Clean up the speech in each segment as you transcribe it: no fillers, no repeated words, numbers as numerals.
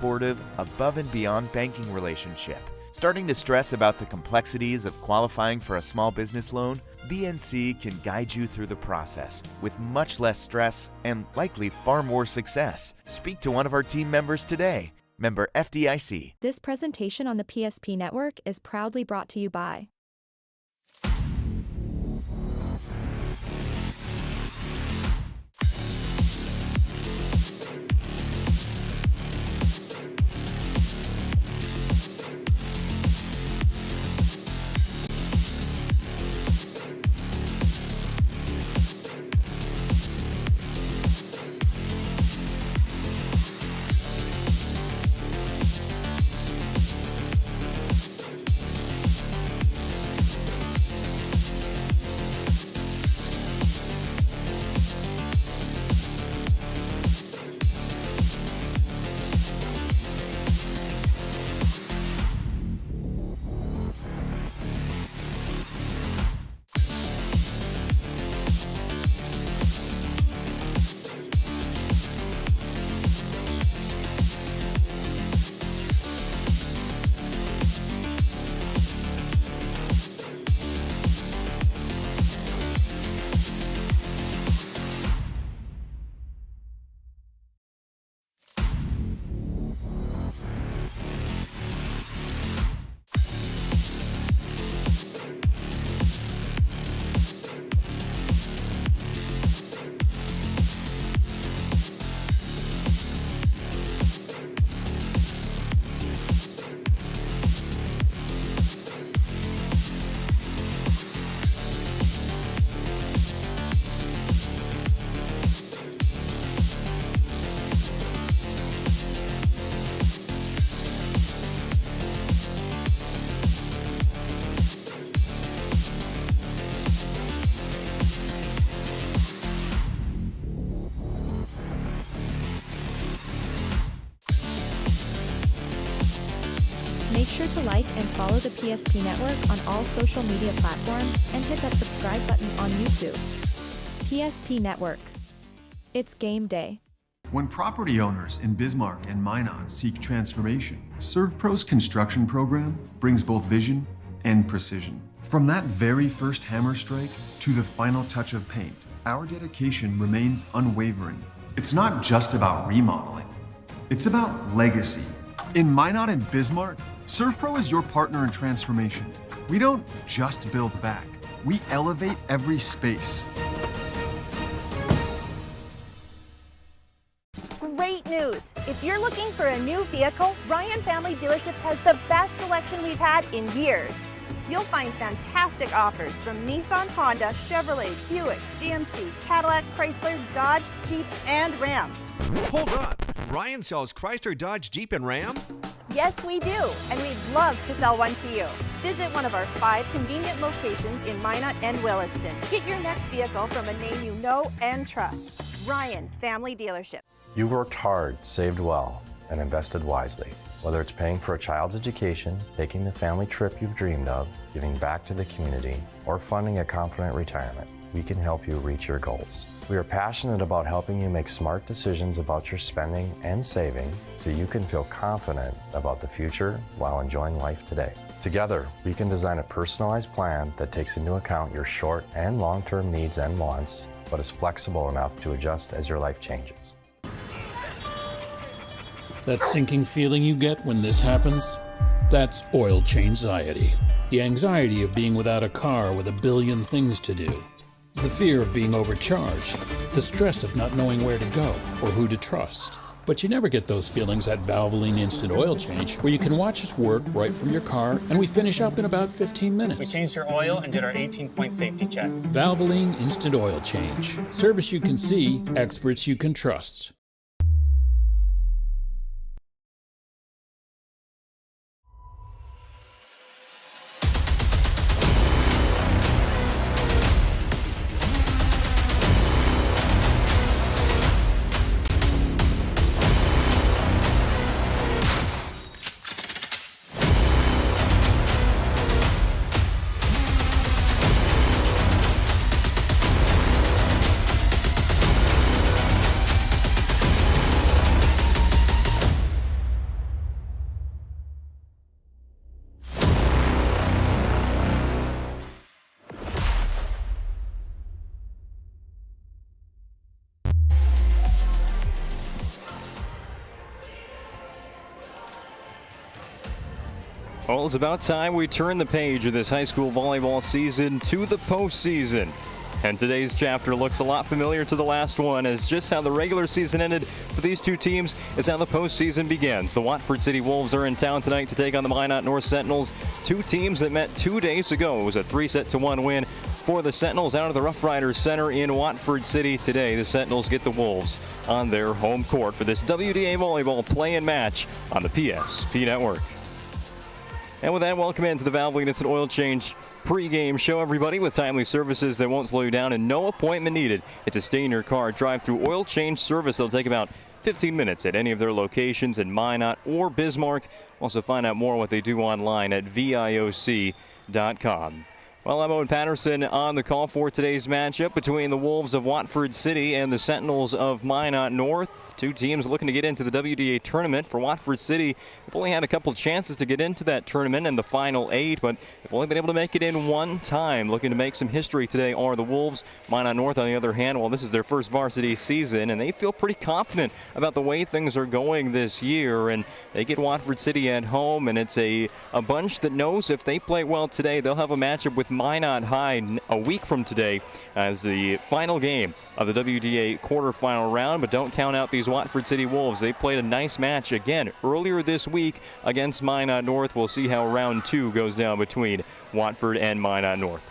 supportive, above and beyond banking relationship. Starting to stress about the complexities of qualifying for a small business loan? BNC can guide you through the process with much less stress and likely far more success. Speak to one of our team members today. Member FDIC. This presentation on the PSP Network is proudly brought to you by Make sure to like and follow the PSP Network on all social media platforms and hit that subscribe button on YouTube. PSP Network. It's game day. When property owners in Bismarck and Minot seek transformation, ServPro's construction program brings both vision and precision. From that very first hammer strike to the final touch of paint, our dedication remains unwavering. It's not just about remodeling, it's about legacy. In Minot and Bismarck, ServPro is your partner in transformation. We don't just build back, we elevate every space. Great news! If you're looking for a new vehicle, Ryan Family Dealerships has the best selection we've had in years. You'll find fantastic offers from Nissan, Honda, Chevrolet, Buick, GMC, Cadillac, Chrysler, Dodge, Jeep, and Ram. Hold on! Ryan sells Chrysler, Dodge, Jeep, and Ram? Yes, we do, and we'd love to sell one to you. Visit one of our 5 convenient locations in Minot and Williston. Get your next vehicle from a name you know and trust. Ryan Family Dealership. You worked hard, saved well, and invested wisely. Whether it's paying for a child's education, taking the family trip you've dreamed of, giving back to the community, or funding a confident retirement, we can help you reach your goals. We are passionate about helping you make smart decisions about your spending and saving so you can feel confident about the future while enjoying life today. Together, we can design a personalized plan that takes into account your short and long-term needs and wants, but is flexible enough to adjust as your life changes. That sinking feeling you get when this happens? That's oil change-anxiety. The anxiety of being without a car with a billion things to do. The fear of being overcharged. The stress of not knowing where to go or who to trust. But you never get those feelings at Valvoline Instant Oil Change, where you can watch us work right from your car, and we finish up in about 15 minutes. We changed your oil and did our 18-point safety check. Valvoline Instant Oil Change. Service you can see, experts you can trust. Well, it's about time we turn the page of this high school volleyball season to the postseason. And today's chapter looks a lot familiar to the last one, as just how the regular season ended for these two teams is how the postseason begins. The Watford City Wolves are in town tonight to take on the Minot North Sentinels, two teams that met 2 days ago. It was a 3-1 win for the Sentinels out of the Rough Riders Center in Watford City today. The Sentinels get the Wolves on their home court for this WDA Volleyball play-in match on the PSP Network. And with that, welcome into the Valvoline Instant Oil Change pregame show, everybody, with timely services that won't slow you down and no appointment needed. It's a stay-in-your-car, drive-through oil change service that'll take about 15 minutes at any of their locations in Minot or Bismarck. Also find out more what they do online at VIOC.com. Well, I'm Owen Patterson on the call for today's matchup between the Wolves of Watford City and the Sentinels of Minot North. Two teams looking to get into the WDA Tournament. For Watford City, they've only had a couple chances to get into that tournament in the final 8, but they've only been able to make it in one time. Looking to make some history today are the Wolves. Minot North, on the other hand, well, this is their first varsity season, and they feel pretty confident about the way things are going this year. And they get Watford City at home, and it's a bunch that knows if they play well today, they'll have a matchup with Minot High a week from today as the final game of the WDA quarterfinal round. But don't count out these Watford City Wolves. They played a nice match again earlier this week against Minot North. We'll see how round 2 goes down between Watford and Minot North.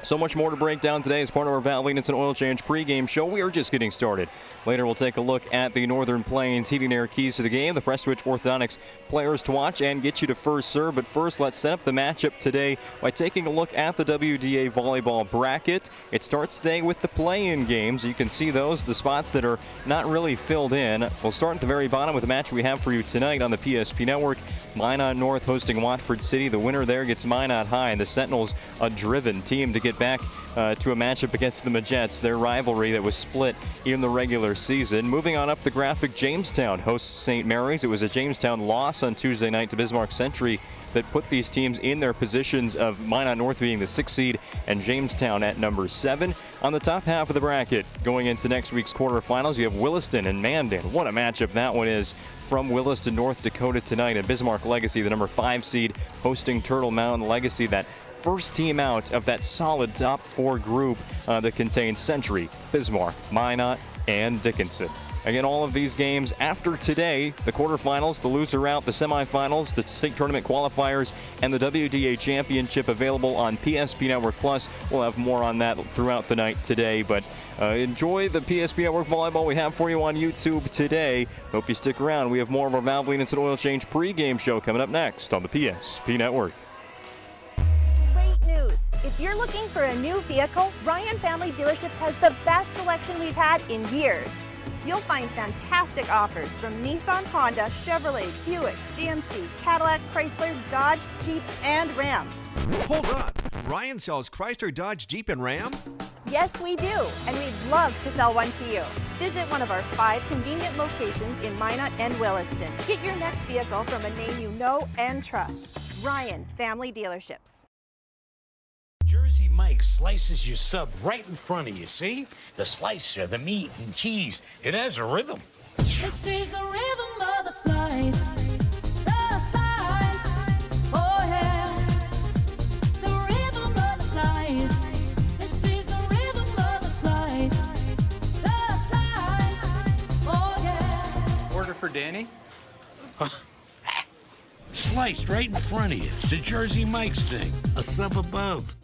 So much more to break down today as part of our Valvoline Instant Oil Change pregame show. We are just getting started. Later, we'll take a look at the Northern Plains Heating Air keys to the game, the Prestwich Orthodontics players to watch, and get you to first serve. But first, let's set up the matchup today by taking a look at the WDA Volleyball bracket. It starts today with the play-in games. You can see those, the spots that are not really filled in. We'll start at the very bottom with the match we have for you tonight on the PSP Network. Minot North hosting Watford City. The winner there gets Minot High, and the Sentinels, a driven team to get back to a matchup against the Majets, their rivalry that was split in the regular season. Moving on up the graphic, Jamestown hosts St. Mary's. It was a Jamestown loss on Tuesday night to Bismarck Century that put these teams in their positions of Minot North being the 6th seed and Jamestown at number 7. On the top half of the bracket, going into next week's quarterfinals, you have Williston and Mandan. What a matchup that one is from Williston, North Dakota tonight. And Bismarck Legacy, the number 5 seed, hosting Turtle Mountain Legacy, that first team out of that solid top 4 group that contains Century, Bismarck, Minot, and Dickinson. Again, all of these games after today, the quarterfinals, the loser route, the semifinals, the state tournament qualifiers, and the WDA Championship available on PSP Network Plus. We'll have more on that throughout the night today, but enjoy the PSP Network Volleyball we have for you on YouTube today. Hope you stick around. We have more of our Valvoline Instant Oil Change pregame show coming up next on the PSP Network. News. If you're looking for a new vehicle, Ryan Family Dealerships has the best selection we've had in years. You'll find fantastic offers from Nissan, Honda, Chevrolet, Buick, GMC, Cadillac, Chrysler, Dodge, Jeep, and Ram. Hold on. Ryan sells Chrysler, Dodge, Jeep, and Ram? Yes, we do, and we'd love to sell one to you. Visit one of our 5 convenient locations in Minot and Williston. Get your next vehicle from a name you know and trust. Ryan Family Dealerships. Jersey Mike slices your sub right in front of you, see? The slicer, the meat and cheese, it has a rhythm. This is the rhythm of the slice. The slice, oh yeah. The rhythm of the slice. This is the rhythm of the slice. The slice, oh yeah. Order for Danny? Sliced right in front of you. It's a Jersey Mike's thing. A sub above.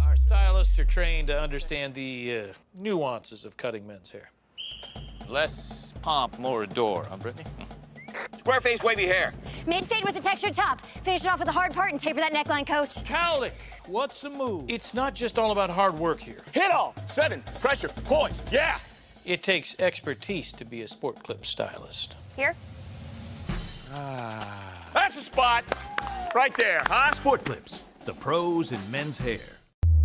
Our stylists are trained to understand the nuances of cutting men's hair. Less pomp, more adore, huh, Brittany? Square face, wavy hair. Mid-fade with a textured top. Finish it off with a hard part and taper that neckline, coach. Cowlick, what's the move? It's not just all about hard work here. Hit all. 7. Pressure. Points. Yeah. It takes expertise to be a sport clip stylist. Here? That's a spot. Right there, huh? Sport Clips, the pros in men's hair.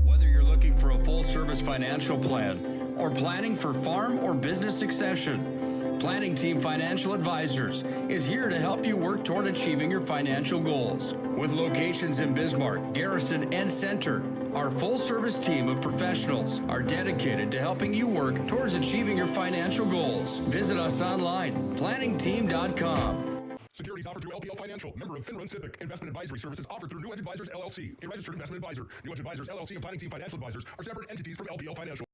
Whether you're looking for a full-service financial plan or planning for farm or business succession, Planning Team Financial Advisors is here to help you work toward achieving your financial goals. With locations in Bismarck, Garrison, and Center, our full-service team of professionals are dedicated to helping you work towards achieving your financial goals. Visit us online, planningteam.com. Securities offered through LPL Financial, member of FINRA and SIPC. Investment advisory services offered through New Edge Advisors LLC, a registered investment advisor. New Edge Advisors LLC and Planning Team Financial Advisors are separate entities from LPL Financial.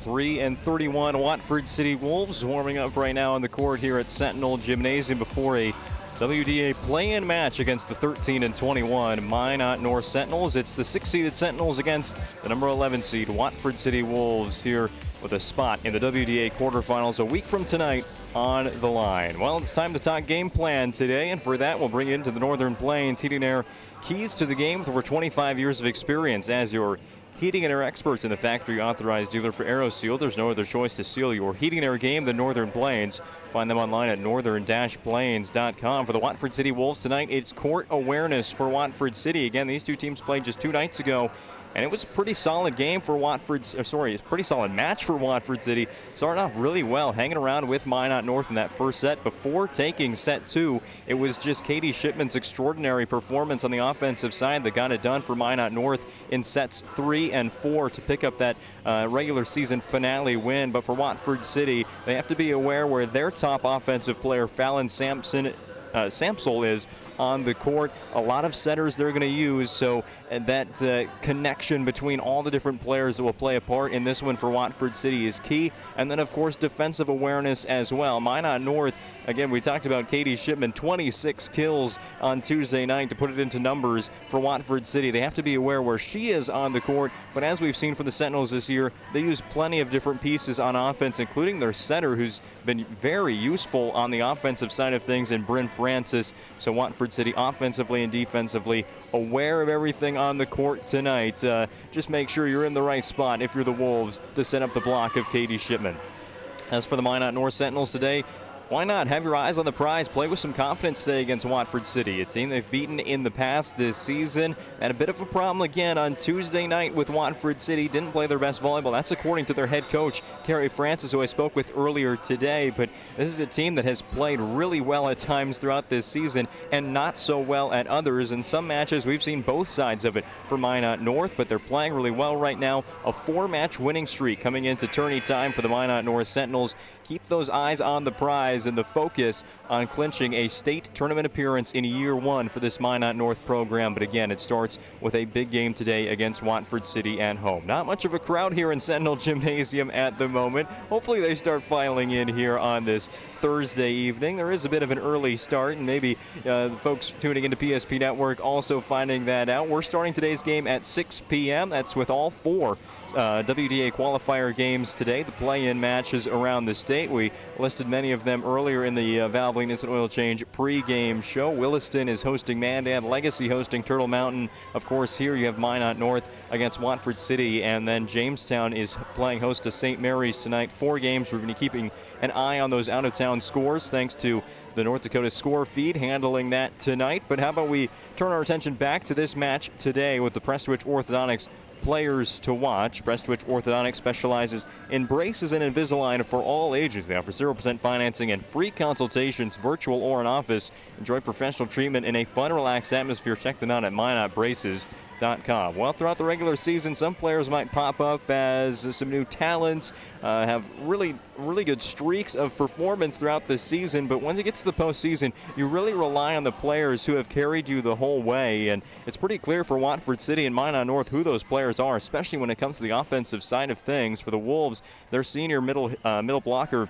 and 31 Watford City Wolves warming up right now on the court here at Sentinel Gymnasium before a WDA play-in match against the 13 and 21 Minot North Sentinels. It's the 6-seeded Sentinels against the number 11 seed Watford City Wolves here with a spot in the WDA quarterfinals a week from tonight on the line. Well, it's time to talk game plan today, and for that we'll bring you into the Northern Plains Heating and Air keys to the game with over 25 years of experience as your heating and air experts in the factory authorized dealer for AeroSeal. There's no other choice to seal your heating and air game than Northern Plains. Find them online at northern-plains.com. For the Watford City Wolves tonight, it's court awareness for Watford City. Again, these two teams played just 2 nights ago, and it was a pretty solid game for pretty solid match for Watford City. Starting off really well, hanging around with Minot North in that first set. Before taking set 2, it was just Katie Shipman's extraordinary performance on the offensive side that got it done for Minot North in sets 3 and 4 to pick up that regular season finale win. But for Watford City, they have to be aware where their top offensive player, Fallon Samsol, is on the court. A lot of setters they're going to use, so that connection between all the different players that will play a part in this one for Watford City is key. And then, of course, defensive awareness as well. Minot North, again, we talked about Katie Shipman, 26 kills on Tuesday night to put it into numbers for Watford City. They have to be aware where she is on the court, but as we've seen from the Sentinels this year, they use plenty of different pieces on offense, including their setter, who's been very useful on the offensive side of things, in Bryn Francis. So Watford City offensively and defensively aware of everything on the court tonight. Just make sure you're in the right spot if you're the Wolves to set up the block of Katie Shipman. As for the Minot North Sentinels today, why not have your eyes on the prize? Play with some confidence today against Watford City, a team they've beaten in the past this season. Had a bit of a problem again on Tuesday night with Watford City. Didn't play their best volleyball. That's according to their head coach, Carrie Francis, who I spoke with earlier today. But this is a team that has played really well at times throughout this season and not so well at others. In some matches, we've seen both sides of it for Minot North, but they're playing really well right now. A 4-match winning streak coming into tourney time for the Minot North Sentinels. Keep those eyes on the prize and the focus on clinching a state tournament appearance in year 1 for this Minot North program. But again, it starts with a big game today against Watford City at home. Not much of a crowd here in Sentinel Gymnasium at the moment. Hopefully they start filing in here on this Thursday evening. There is a bit of an early start, and maybe the folks tuning into PSP Network also finding that out. We're starting today's game at 6 p.m. That's with all 4 WDA qualifier games today, the play-in matches around the state. We listed many of them earlier in the Valvoline Instant Oil Change pre-game show. Williston is hosting Mandan, Legacy hosting Turtle Mountain. Of course, here you have Minot North against Watford City, and then Jamestown is playing host to St. Mary's tonight. 4 games. We're going to be keeping an eye on those out-of-town scores thanks to the North Dakota score feed handling that tonight. But how about we turn our attention back to this match today with the Prestwich Orthodontics players to watch. Prestwich Orthodontics specializes in braces and Invisalign for all ages. They offer 0% financing and free consultations, virtual or in office. Enjoy professional treatment in a fun, relaxed atmosphere. Check them out at minotbraces.com. Well, throughout the regular season, some players might pop up as some new talents, have really good streaks of performance throughout the season, but once it gets to the postseason, you really rely on the players who have carried you the whole way, and it's pretty clear for Watford City and Minot North who those players are, especially when it comes to the offensive side of things. For the Wolves, their senior middle blocker,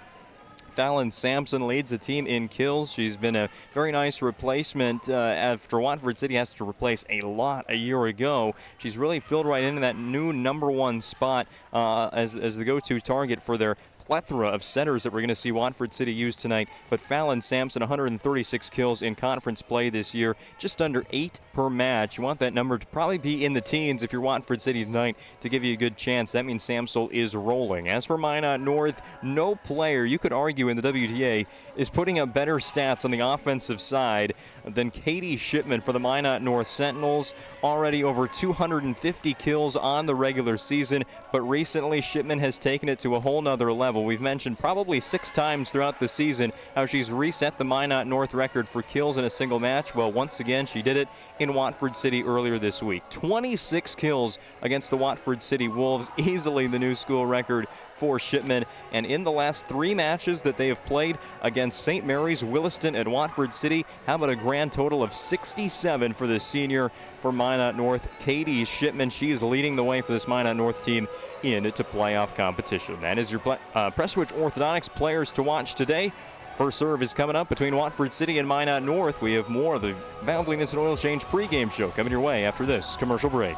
Fallon Sampson, leads the team in kills. She's been a very nice replacement after Watford City has to replace a lot a year ago. She's really filled right into that new number 1 spot as the go-to target for their plethora of setters that we're going to see Watford City use tonight. But Fallon Sampson, 136 kills in conference play this year, just under 8 per match. You want that number to probably be in the teens if you're Watford City tonight to give you a good chance. That means Sampson is rolling. As for Minot North, no player, you could argue, in the WDA is putting up better stats on the offensive side than Katie Shipman for the Minot North Sentinels. Already over 250 kills on the regular season, but recently Shipman has taken it to a whole nother level. We've mentioned probably 6 times throughout the season how she's reset the Minot North record for kills in a single match. Well, once again, she did it in Watford City earlier this week. 26 kills against the Watford City Wolves, easily the new school record for Shipman. And in the last 3 matches that they have played against St. Mary's, Williston, and Watford City, how about a grand total of 67 for the senior for Minot North? Katie Shipman, she is leading the way for this Minot North team into playoff competition. That is your Prestwich Orthodontics players to watch today. First serve is coming up between Watford City and Minot North. We have more of the Valvoline Instant Oil Change pregame show coming your way after this commercial break.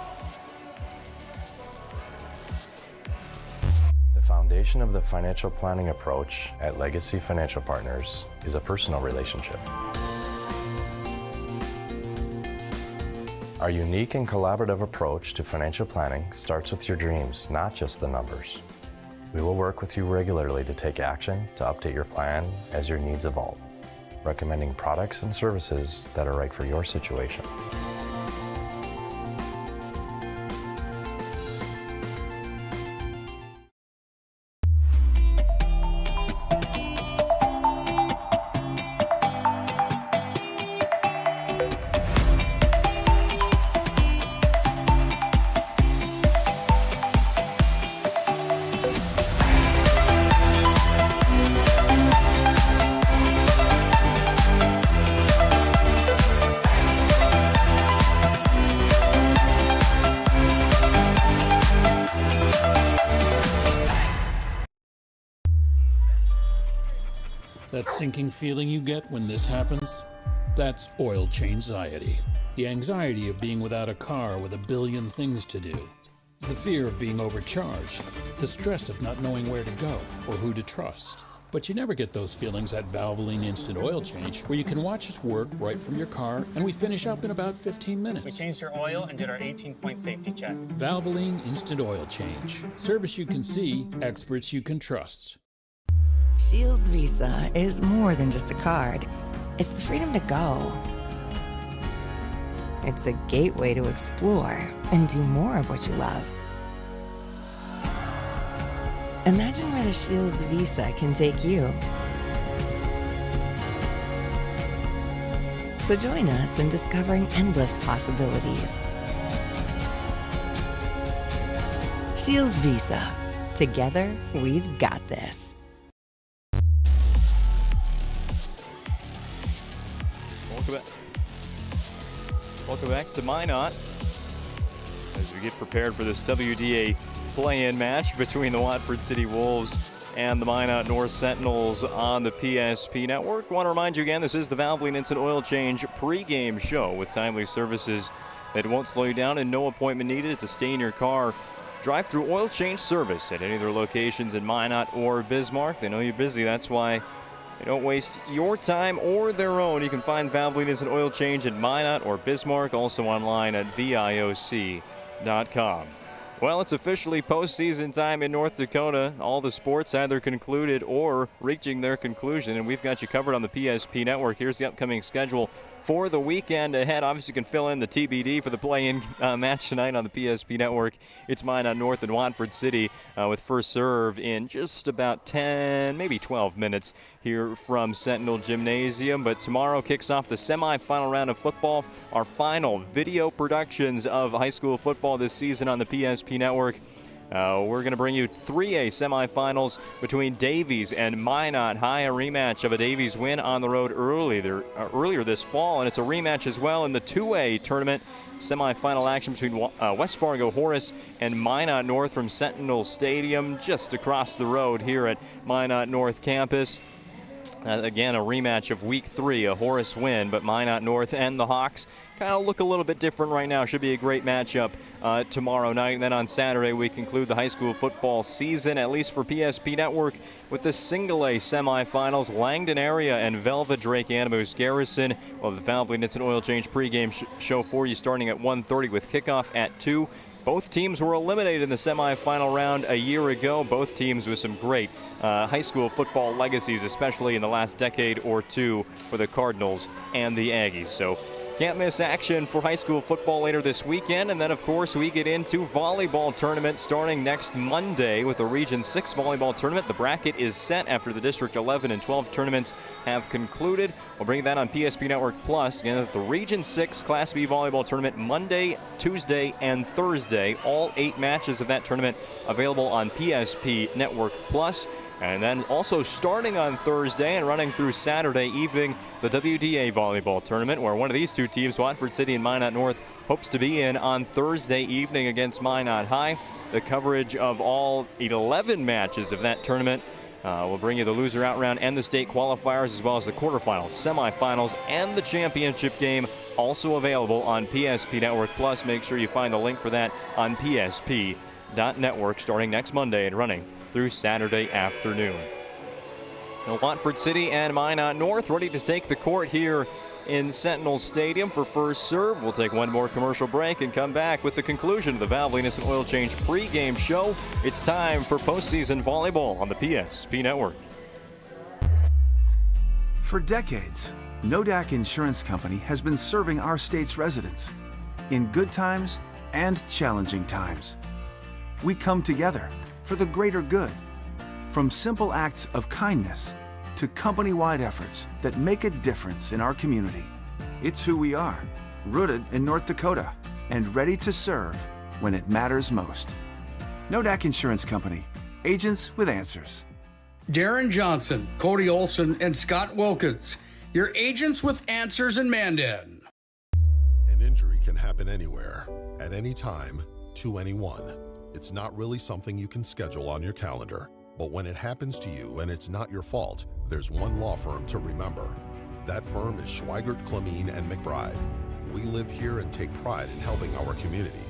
The foundation of the financial planning approach at Legacy Financial Partners is a personal relationship. Our unique and collaborative approach to financial planning starts with your dreams, not just the numbers. We will work with you regularly to take action to update your plan as your needs evolve, recommending products and services that are right for your situation. That sinking feeling you get when this happens? That's oil change anxiety. The anxiety of being without a car with a billion things to do. The fear of being overcharged. The stress of not knowing where to go or who to trust. But you never get those feelings at Valvoline Instant Oil Change, where you can watch us work right from your car, and we finish up in about 15 minutes. We changed your oil and did our 18-point safety check. Valvoline Instant Oil Change. Service you can see, experts you can trust. Shields Visa is more than just a card. It's the freedom to go. It's a gateway to explore and do more of what you love. Imagine where the Shields Visa can take you. So join us in discovering endless possibilities. Shields Visa. Together, we've got this. Welcome back to Minot as we get prepared for this WDA play-in match between the Watford City Wolves and the Minot North Sentinels on the PSP Network. I want to remind you again, this is the Valvoline Instant Oil Change pregame show with timely services that won't slow you down and no appointment needed. It's a stay-in-your-car drive-through oil change service at any of their locations in Minot or Bismarck. They know you're busy, that's why they don't waste your time or their own. You can find Valvoline Instant Oil Change in Minot or Bismarck, also online at VIOC.com. Well, it's officially postseason time in North Dakota. All the sports either concluded or reaching their conclusion, and we've got you covered on the PSP Network. Here's the upcoming schedule for the weekend ahead. Obviously, you can fill in the TBD for the play-in match tonight on the PSP Network. It's Minot North and Watford City with first serve in just about 10, maybe 12 minutes here from Sentinel Gymnasium. But tomorrow kicks off the semifinal round of football, our final video productions of high school football this season on the PSP Network. We're going to bring you 3A semifinals between Davies and Minot High, a rematch of a Davies win on the road earlier this fall, and it's a rematch as well in the 2A tournament. Semifinal action between West Fargo Horace and Minot North from Sentinel Stadium just across the road here at Minot North campus. Again, a rematch of Week 3, a Horace win, but Minot North and the Hawks kind of look a little bit different right now. Should be a great matchup tomorrow night. And then on Saturday, we conclude the high school football season, at least for PSP Network, with the single A semifinals. Langdon area and Velva Drake Animus Garrison. Well, the Valvoline Instant Oil Change pregame show for you starting at 1:30 with kickoff at 2. Both teams were eliminated in the semifinal round a year ago. Both teams with some great high school football legacies, especially in the last decade or two for the Cardinals and the Aggies. So Can't miss action for high school football later this weekend. And then, of course, we get into volleyball tournament starting next Monday with the Region 6 volleyball tournament. The bracket is set after the District 11 and 12 tournaments have concluded. We'll bring that on PSP Network Plus. Again, it's the Region 6 Class B volleyball tournament Monday, Tuesday, and Thursday. All 8 matches of that tournament available on PSP Network Plus. And then also starting on Thursday and running through Saturday evening, the WDA Volleyball Tournament, where one of these two teams, Watford City and Minot North, hopes to be in on Thursday evening against Minot High. The coverage of all 11 matches of that tournament will bring you the loser out round and the state qualifiers, as well as the quarterfinals, semifinals, and the championship game, also available on PSP Network Plus. Make sure you find the link for that on psp.network starting next Monday and running through Saturday afternoon. Now, Watford City and Minot North ready to take the court here in Sentinel Stadium for first serve. We'll take one more commercial break and come back with the conclusion of the Valvoline Instant Oil Change pregame show. It's time for postseason volleyball on the PSP Network. For decades, Nodak Insurance Company has been serving our state's residents in good times and challenging times. We come together for the greater good, from simple acts of kindness to company-wide efforts that make a difference in our community. It's who we are, rooted in North Dakota and ready to serve when it matters most. Nodak Insurance Company, agents with answers. Darren Johnson, Cody Olson, and Scott Wilkins, your agents with answers in Mandan. An injury can happen anywhere, at any time, to anyone. It's not really something you can schedule on your calendar. But when it happens to you and it's not your fault, there's one law firm to remember. That firm is Schweigert, Clemene, and McBride. We live here and take pride in helping our community.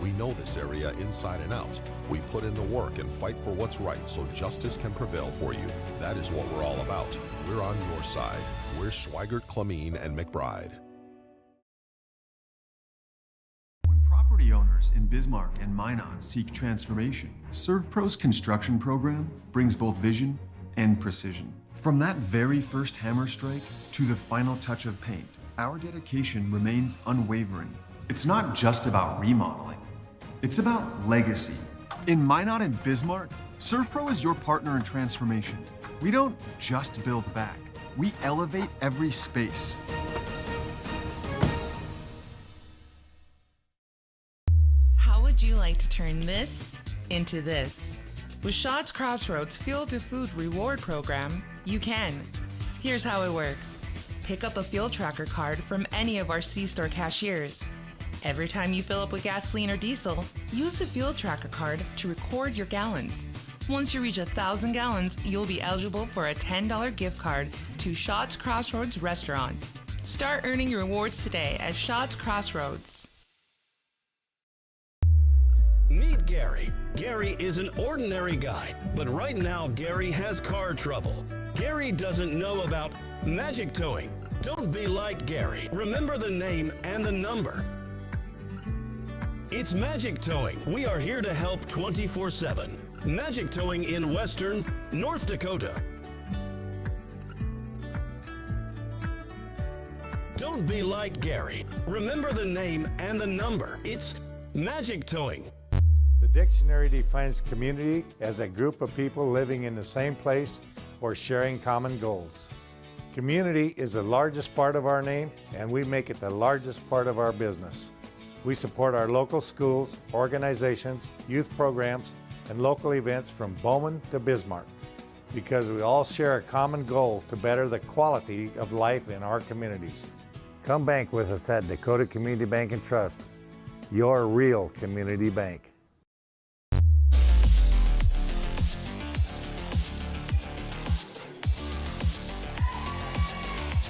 We know this area inside and out. We put in the work and fight for what's right so justice can prevail for you. That is what we're all about. We're on your side. We're Schweigert, Clemene, and McBride. Property owners in Bismarck and Minot seek transformation. ServPro's construction program brings both vision and precision. From that very first hammer strike to the final touch of paint, our dedication remains unwavering. It's not just about remodeling, it's about legacy. In Minot and Bismarck, ServPro is your partner in transformation. We don't just build back, we elevate every space. Would you like to turn this into this? With Shaw's Crossroads Fuel to Food Reward Program, you can. Here's how it works. Pick up a fuel tracker card from any of our C-store cashiers. Every time you fill up with gasoline or diesel, use the fuel tracker card to record your gallons. Once you reach 1,000 gallons, you'll be eligible for a $10 gift card to Shaw's Crossroads Restaurant. Start earning your rewards today at Shaw's Crossroads. Meet Gary. Gary is an ordinary guy, but right now Gary has car trouble. Gary doesn't know about magic towing. Don't be like Gary. Remember the name and the number. It's Magic Towing. We are here to help 24/7. Magic Towing in Western North Dakota. Don't be like Gary. Remember the name and the number. It's Magic Towing. The dictionary defines community as a group of people living in the same place or sharing common goals. Community is the largest part of our name, and we make it the largest part of our business. We support our local schools, organizations, youth programs, and local events from Bowman to Bismarck because we all share a common goal to better the quality of life in our communities. Come bank with us at Dakota Community Bank and Trust, your real community bank.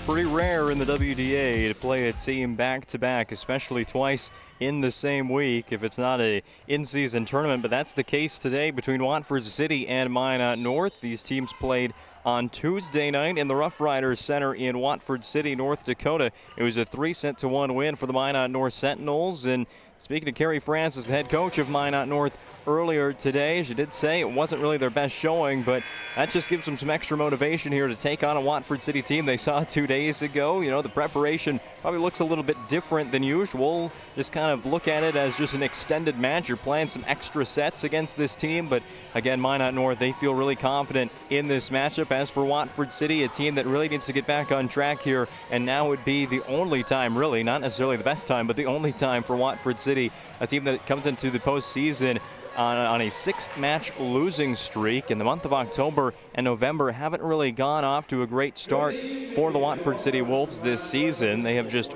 Pretty rare in the WDA to play a team back-to-back, especially twice in the same week if it's not a in-season tournament, but that's the case today between Watford City and Minot North. These teams played on Tuesday night in the Rough Riders Center in Watford City, North Dakota. It was a 3-1 win for the Minot North Sentinels, and speaking to Carrie Francis, the head coach of Minot North, earlier today, she did say it wasn't really their best showing, but that just gives them some extra motivation here to take on a Watford City team they saw 2 days ago. You know, the preparation probably looks a little bit different than usual. Just kind of look at it as just an extended match. You're playing some extra sets against this team, but again, Minot North, they feel really confident in this matchup. As for Watford City, a team that really needs to get back on track here, and now would be the only time, really, not necessarily the best time, but the only time for Watford City, a team that comes into the postseason on a 6-match losing streak. In the month of October and November haven't really gone off to a great start for the Watford City Wolves this season. They have just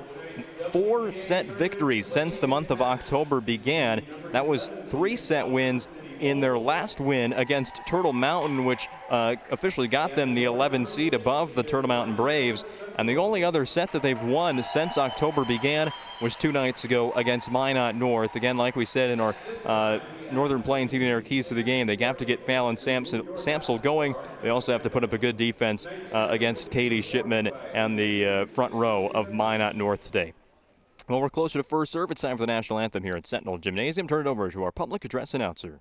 4 set victories since the month of October began. That was 3 set wins in their last win against Turtle Mountain, which officially got them the 11 seed above the Turtle Mountain Braves. And the only other set that they've won since October began was 2 nights ago against Minot North. Again, like we said in our Northern Plains Heating Air Keys to the game, they have to get Fallon Samsel going. They also have to put up a good defense against Katie Shipman and the front row of Minot North today. Well, we're closer to first serve. It's time for the national anthem here at Sentinel Gymnasium. Turn it over to our public address announcer.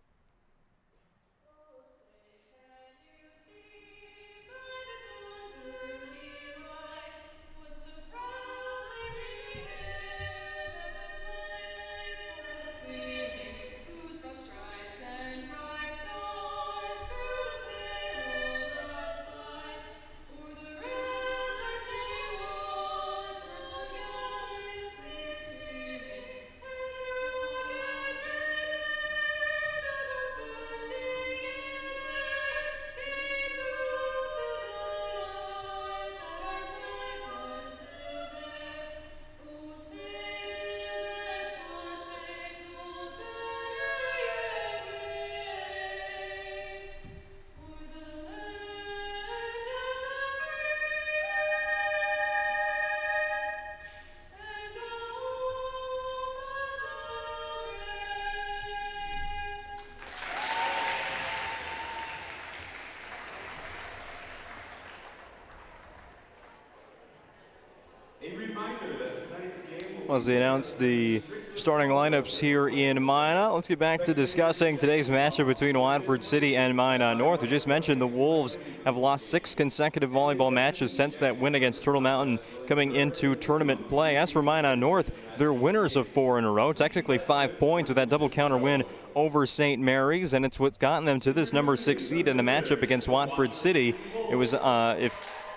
As they announce the starting lineups here in Minot, let's get back to discussing today's matchup between Watford City and Minot North. We just mentioned the Wolves have lost 6 consecutive volleyball matches since that win against Turtle Mountain coming into tournament play. As for Minot North, they're winners of 4 in a row, technically 5 points with that double counter win over St. Mary's, and it's what's gotten them to this number 6 seed in the matchup against Watford City. It was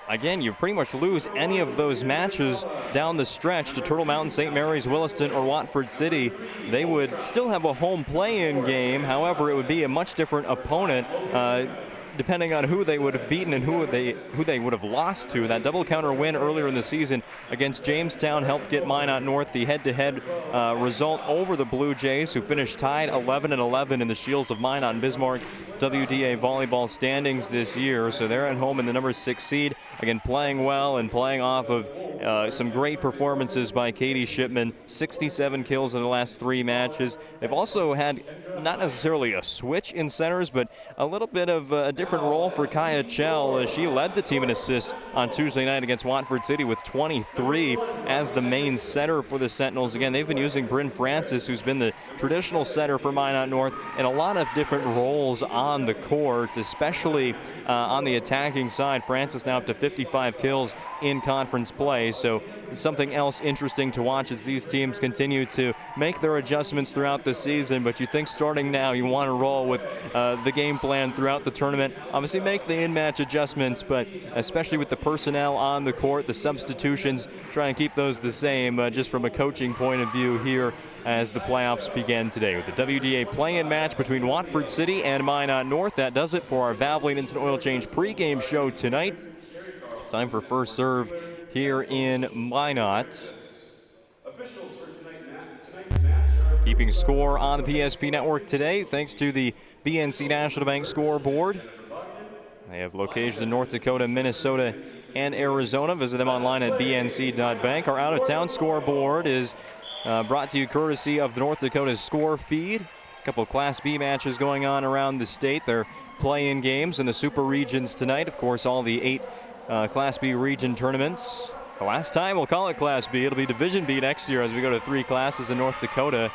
Again, you pretty much lose any of those matches down the stretch to Turtle Mountain, St. Mary's, Williston, or Watford City. They would still have a home play-in game. However, it would be a much different opponent depending on who they would have beaten and who they would have lost to. That double counter win earlier in the season against Jamestown helped get Minot North the head-to-head result over the Blue Jays, who finished tied 11-11 in the Shields of Minot and Bismarck WDA Volleyball standings this year. So they're at home in the number 6 seed. Again, playing well and playing off of some great performances by Katie Shipman. 67 kills in the last 3 matches. They've also had not necessarily a switch in centers, but a little bit of a different role for Kaya Chell. She led the team in assists on Tuesday night against Watford City with 23 as the main setter for the Sentinels. Again, they've been using Bryn Francis, who's been the traditional setter for Minot North, in a lot of different roles on the court, especially on the attacking side. Francis now up to 55 kills in conference play, so something else interesting to watch as these teams continue to make their adjustments throughout the season. But you think starting now you want to roll with the game plan throughout the tournament. Obviously make the in-match adjustments, but especially with the personnel on the court, the substitutions, try and keep those the same just from a coaching point of view here as the playoffs begin today with the WDA play-in match between Watford City and Minot North. That does it for our Valvoline Instant Oil Change pregame show tonight. It's time for first serve here in Minot. Keeping score on the PSP network today thanks to the BNC National Bank scoreboard. They have locations in North Dakota, Minnesota, and Arizona. Visit them online at bnc.bank. Our out-of-town scoreboard is brought to you courtesy of the North Dakota Score Feed. A couple of Class B matches going on around the state. They're play-in games in the Super Regions tonight. Of course, all the 8 Class B region tournaments. The last time we'll call it Class B. It'll be Division B next year as we go to 3 classes in North Dakota.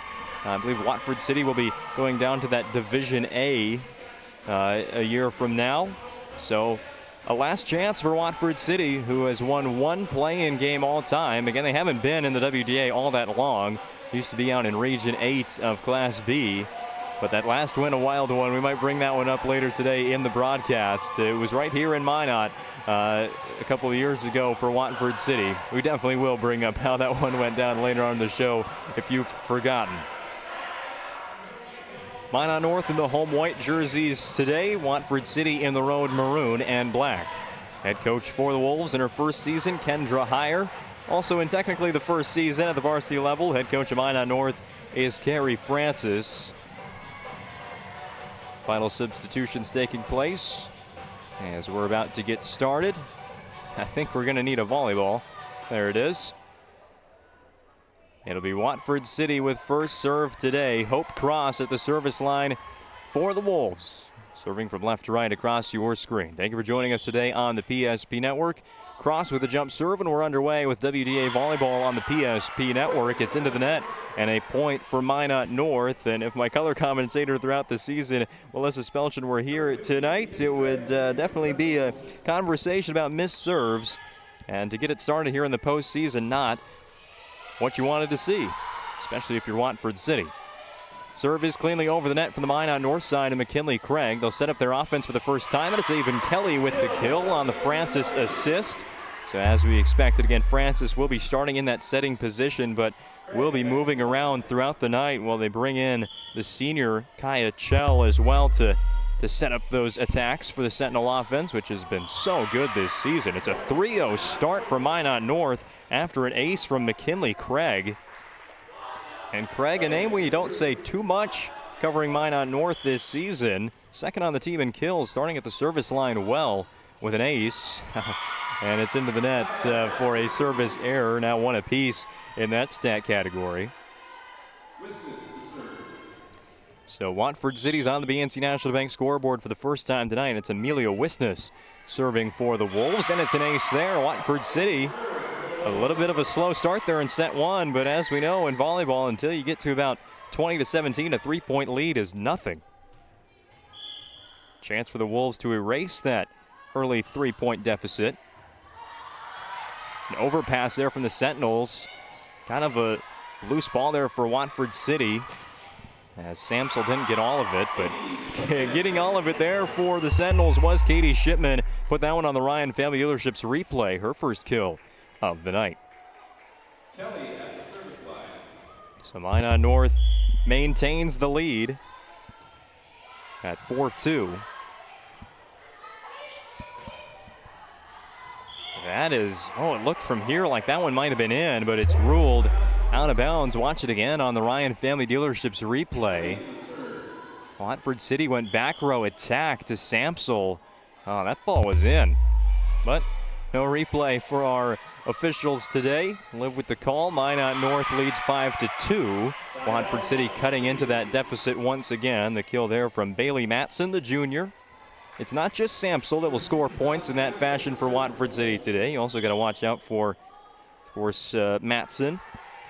I believe Watford City will be going down to that Division A a year from now. So a last chance for Watford City, who has won one play-in game all time. Again, they haven't been in the WDA all that long. Used to be out in Region 8 of Class B. But that last win, a wild one. We might bring that one up later today in the broadcast. It was right here in Minot a couple of years ago for Watford City. We definitely will bring up how that one went down later on in the show if you've forgotten. Minot North in the home white jerseys today. Watford City in the road maroon and black. Head coach for the Wolves in her first season, Kendra Heyer. Also in technically the first season at the varsity level, head coach of Minot North is Carrie Francis. Final substitutions taking place as we're about to get started. I think we're going to need a volleyball. There it is. It'll be Watford City with first serve today. Hope Cross at the service line for the Wolves. Serving from left to right across your screen. Thank you for joining us today on the PSP Network. Cross with a jump serve, and we're underway with WDA Volleyball on the PSP Network. It's into the net, and a point for Minot North. And if my color commentator throughout the season, Melissa Spelchin, were here tonight, it would definitely be a conversation about missed serves. And to get it started here in the postseason, not what you wanted to see, especially if you're Watford City. Serve is cleanly over the net from the Minot North side of McKinley Craig. They'll set up their offense for the first time, and it's Avon Kelly with the kill on the Francis assist. So as we expected, again, Francis will be starting in that setting position, but will be moving around throughout the night while they bring in the senior Kaya Chell as well to set up those attacks for the Sentinel offense, which has been so good this season. It's a 3-0 start for Minot North after an ace from McKinley Craig. And Craig, a name we don't say too much covering Minot North this season. Second on the team in kills, starting at the service line well with an ace. And it's into the net for a service error, now one apiece in that stat category. So Watford City's on the BNC National Bank scoreboard for the first time tonight. It's Amelia Wisness serving for the Wolves, and it's an ace there. Watford City, a little bit of a slow start there in set one, but as we know in volleyball, until you get to about 20-17, a 3-point lead is nothing. Chance for the Wolves to erase that early 3-point deficit. An overpass there from the Sentinels. Kind of a loose ball there for Watford City, as Samsel didn't get all of it, but getting all of it there for the Sentinels was Katie Shipman. Put that one on the Ryan Family Dealerships replay, her first kill of the night. Kelly at the service line. So Minot North maintains the lead at 4-2. That is, it looked from here like that one might have been in, but it's ruled out of bounds. Watch it again on the Ryan Family Dealerships replay. Watford City went back row attack to Samsel. Oh, that ball was in, but no replay for our officials today. Live with the call. Minot North leads 5-2. Watford City cutting into that deficit once again. The kill there from Bailey Matson, the junior. It's not just Samsel that will score points in that fashion for Watford City today. You also got to watch out for, of course, Matson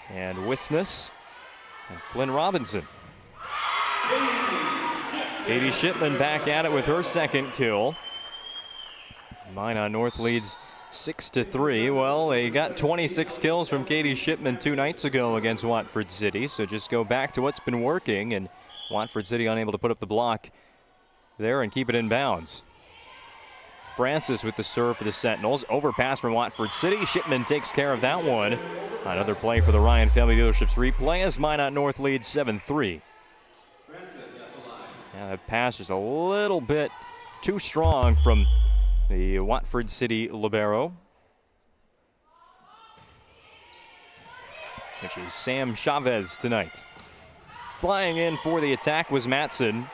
and Wisness and Flynn Robinson. Katie Shipman back at it with her second kill. Minot North leads 6-3. Well, they got 26 kills from Katie Shipman 2 nights ago against Watford City, so just go back to what's been working, and Watford City unable to put up the block there and keep it in bounds. Francis with the serve for the Sentinels. Overpass from Watford City. Shipman takes care of that one. Another play for the Ryan Family Dealerships replay as Minot North leads 7-3. Yeah, that pass is a little bit too strong from the Watford City libero, which is Sam Chavez tonight. Flying in for the attack was Matson.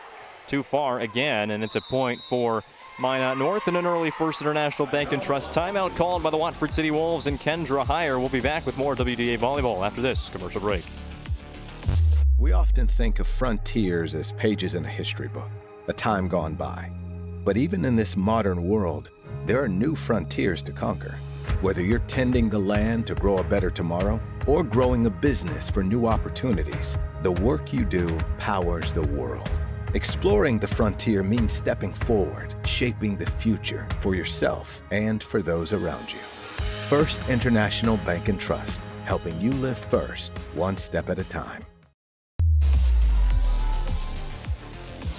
Too far again, and it's a point for Minot North and an early First International Bank and Trust timeout called by the Watford City Wolves and Kendra Heyer. We'll be back with more WDA Volleyball after this commercial break. We often think of frontiers as pages in a history book, a time gone by. But even in this modern world, there are new frontiers to conquer. Whether you're tending the land to grow a better tomorrow or growing a business for new opportunities, the work you do powers the world. Exploring the frontier means stepping forward, shaping the future for yourself and for those around you. First International Bank and Trust, helping you live first, one step at a time.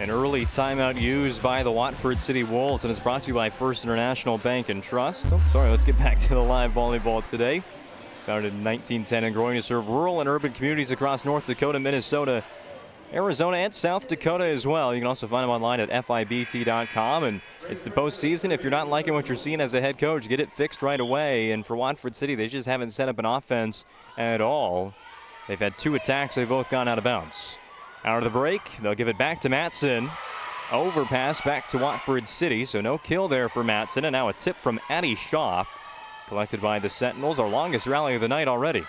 An early timeout used by the Watford City Wolves, and it's brought to you by First International Bank and Trust. Oh, sorry, let's get back to the live volleyball today. Founded in 1910 and growing to serve rural and urban communities across North Dakota, Minnesota, Arizona, and South Dakota as well. You can also find them online at FIBT.com. And it's the postseason. If you're not liking what you're seeing as a head coach, get it fixed right away. And for Watford City, they just haven't set up an offense at all. They've had 2 attacks. They've both gone out of bounds. Out of the break, they'll give it back to Matson. Overpass back to Watford City, so no kill there for Matson. And now a tip from Addie Schaaf, collected by the Sentinels, our longest rally of the night already.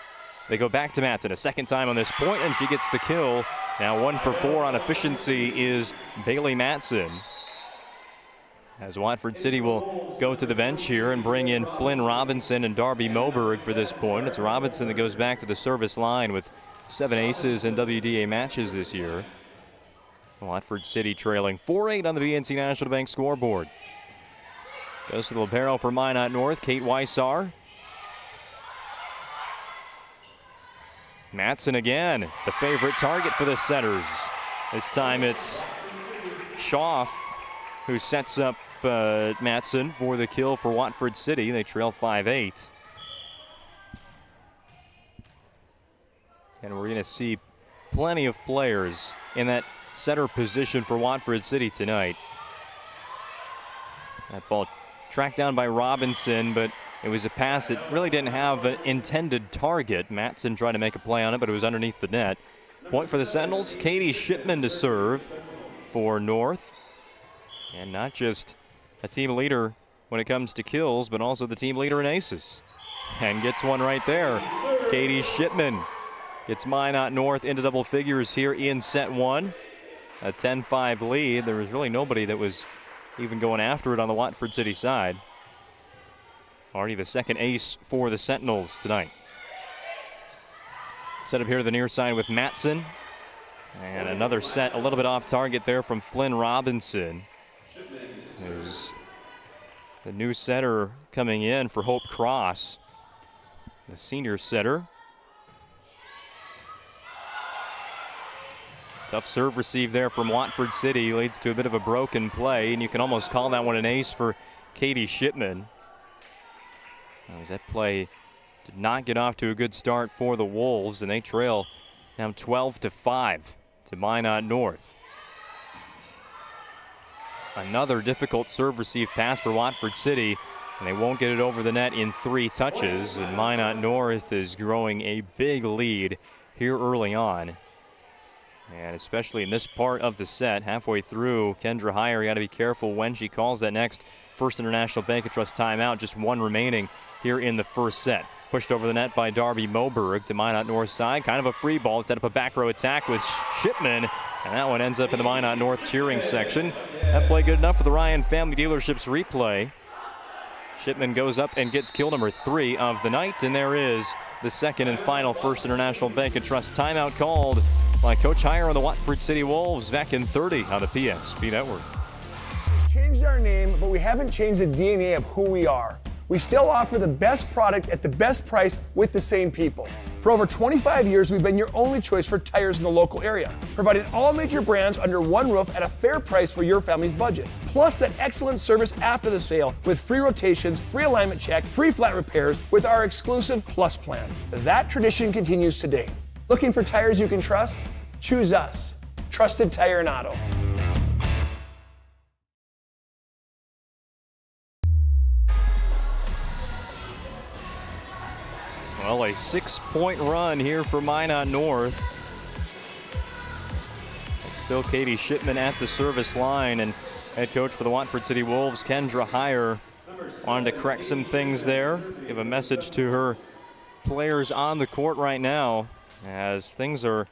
They go back to Matson a second time on this point, and she gets the kill. Now 1 for 4 on efficiency is Bailey Matson. As Watford City will go to the bench here and bring in Flynn Robinson and Darby Moberg for this point. It's Robinson that goes back to the service line with 7 aces in WDA matches this year. Watford City trailing 4-8 on the BNC National Bank scoreboard. Goes to the libero for Minot North, Kate Weissar. Matson again, the favorite target for the setters. This time it's Schaaf who sets up Matson for the kill for Watford City. They trail 5-8. And we're going to see plenty of players in that setter position for Watford City tonight. That ball tracked down by Robinson, but it was a pass that really didn't have an intended target. Matson tried to make a play on it, but it was underneath the net. Point for the Sentinels. Katie Shipman to serve for North. And not just a team leader when it comes to kills, but also the team leader in aces. And gets one right there. Katie Shipman gets Minot North into double figures here in set 1. A 10-5 lead. There was really nobody that was even going after it on the Watford City side. Already the second ace for the Sentinels tonight. Set up here to the near side with Matson. And another set a little bit off target there from Flynn Robinson. There's the new setter coming in for Hope Cross, the senior setter. Tough serve receive there from Watford City, leads to a bit of a broken play, and you can almost call that one an ace for Katie Shipman. As that play did not get off to a good start for the Wolves, and they trail now 12-5 to Minot North. Another difficult serve receive pass for Watford City, and they won't get it over the net in 3 touches, and Minot North is growing a big lead here early on. And especially in this part of the set, halfway through, Kendra Heyer got to be careful when she calls that next First International Bank and Trust timeout. Just 1 remaining here in the first set. Pushed over the net by Darby Moberg to Minot North side. Kind of a free ball. Set up a back row attack with Shipman. And that one ends up in the Minot North cheering section. That play good enough for the Ryan Family Dealerships replay. Shipman goes up and gets kill number 3 of the night. And there is the second and final First International Bank and Trust timeout called by Coach Heyer on the Watford City Wolves back in 30 on the PSP Network. We've changed our name, but we haven't changed the DNA of who we are. We still offer the best product at the best price with the same people. For over 25 years, we've been your only choice for tires in the local area, providing all major brands under one roof at a fair price for your family's budget. Plus that excellent service after the sale with free rotations, free alignment check, free flat repairs with our exclusive Plus plan. That tradition continues today. Looking for tires you can trust? Choose us. Trusted Tire and Auto. Well, a 6-point run here for Minot North. It's still Katie Shipman at the service line, and head coach for the Watford City Wolves, Kendra Heyer, wanted to correct some things there, give a message to her players on the court right now as things are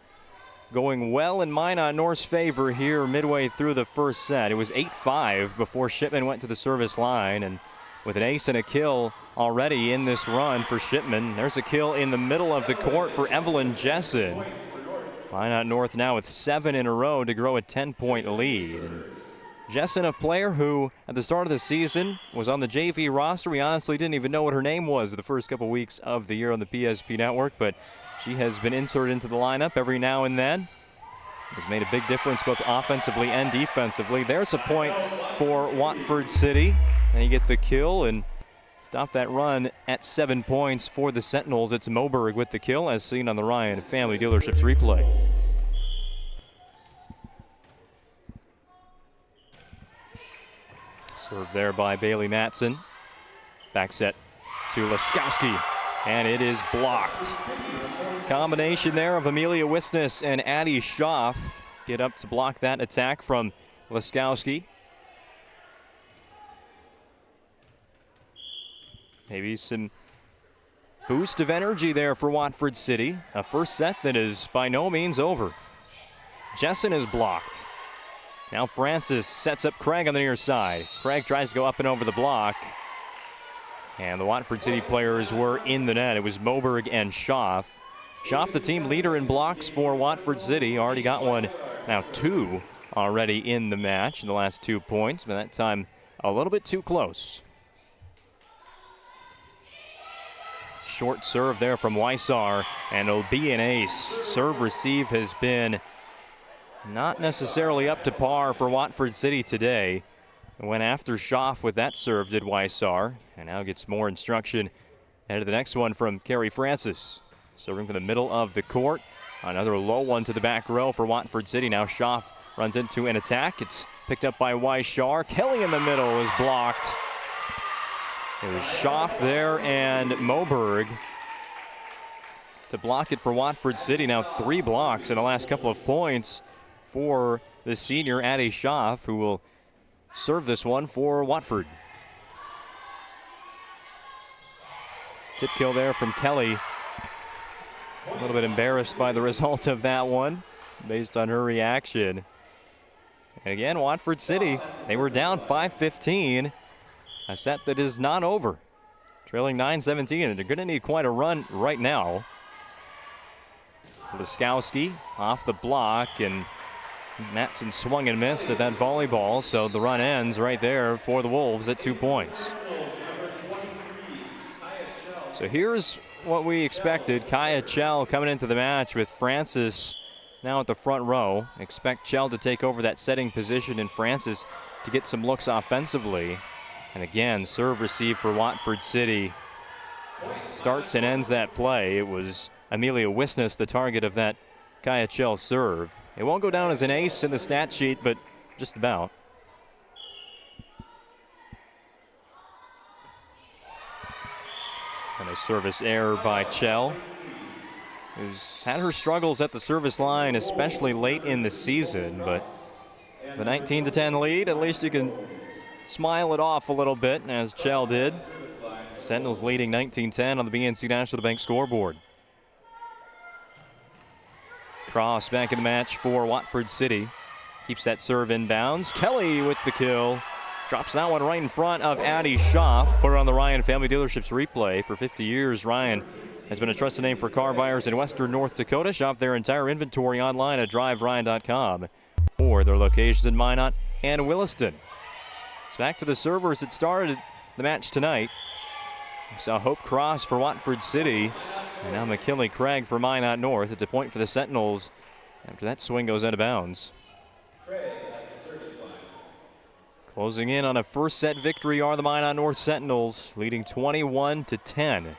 going well in Minot North's favor here midway through the first set. It was 8-5 before Shipman went to the service line, and with an ace and a kill already in this run for Shipman. There's a kill in the middle of the court for Evelyn Jessen. Minot North now with 7 in a row to grow a 10-point lead. Jessen, a player who at the start of the season was on the JV roster. We honestly didn't even know what her name was the first couple weeks of the year on the PSP network, but she has been inserted into the lineup every now and then. Has made a big difference both offensively and defensively. There's a point for Watford City. And you get the kill and stop that run at 7 points for the Sentinels. It's Moberg with the kill, as seen on the Ryan Family Dealerships replay. Serve there by Bailey Matson. Back set to Laskowski, and it is blocked. Combination there of Amelia Wisness and Addie Schaff get up to block that attack from Laskowski. Maybe some boost of energy there for Watford City. A first set that is by no means over. Jessen is blocked. Now Francis sets up Craig on the near side. Craig tries to go up and over the block. And the Watford City players were in the net. It was Moberg and Schaff. Schaff, the team leader in blocks for Watford City. Already got one, now 2 already in the match in the last 2 points. But that time a little bit too close. Short serve there from Weissar, and it'll be an ace. Serve receive has been not necessarily up to par for Watford City today. Went after Schaff with that serve, did Weissar, and now gets more instruction. Ahead of the next one from Carrie Francis. Serving from the middle of the court. Another low one to the back row for Watford City. Now Schaff runs into an attack. It's picked up by Weissar. Kelly in the middle is blocked. It was Schaff there and Moberg to block it for Watford City. Now 3 blocks in the last couple of points for the senior Addie Schaff, who will serve this one for Watford. Tip kill there from Kelly. A little bit embarrassed by the result of that one based on her reaction. And again, Watford City, they were down 5-15. A set that is not over. Trailing 9-17, and they're going to need quite a run right now. Laskowski off the block, and Matson swung and missed at that volleyball, so the run ends right there for the Wolves at 2 points. So here's what we expected. Kaya Chell coming into the match with Francis now at the front row. Expect Chell to take over that setting position and Francis to get some looks offensively. And again, serve receive for Watford City. Starts and ends that play. It was Amelia Wisness, the target of that Kaya Chell serve. It won't go down as an ace in the stat sheet, but just about. And a service error by Chell, who's had her struggles at the service line, especially late in the season. But the 19-10 lead, at least you can smile it off a little bit, as Chell did. Sentinels leading 19-10 on the BNC National Bank scoreboard. Cross back in the match for Watford City. Keeps that serve inbounds. Kelly with the kill. Drops that one right in front of Addie Schaff. Put her on the Ryan Family Dealerships replay. For 50 years, Ryan has been a trusted name for car buyers in western North Dakota. Shop their entire inventory online at driveryan.com or their locations in Minot and Williston. It's back to the servers that started the match tonight. We saw Hope Cross for Watford City, and now McKinley Craig for Minot North. It's a point for the Sentinels after that swing goes out of bounds. Closing in on a first set victory are the Minot North Sentinels, leading 21-10.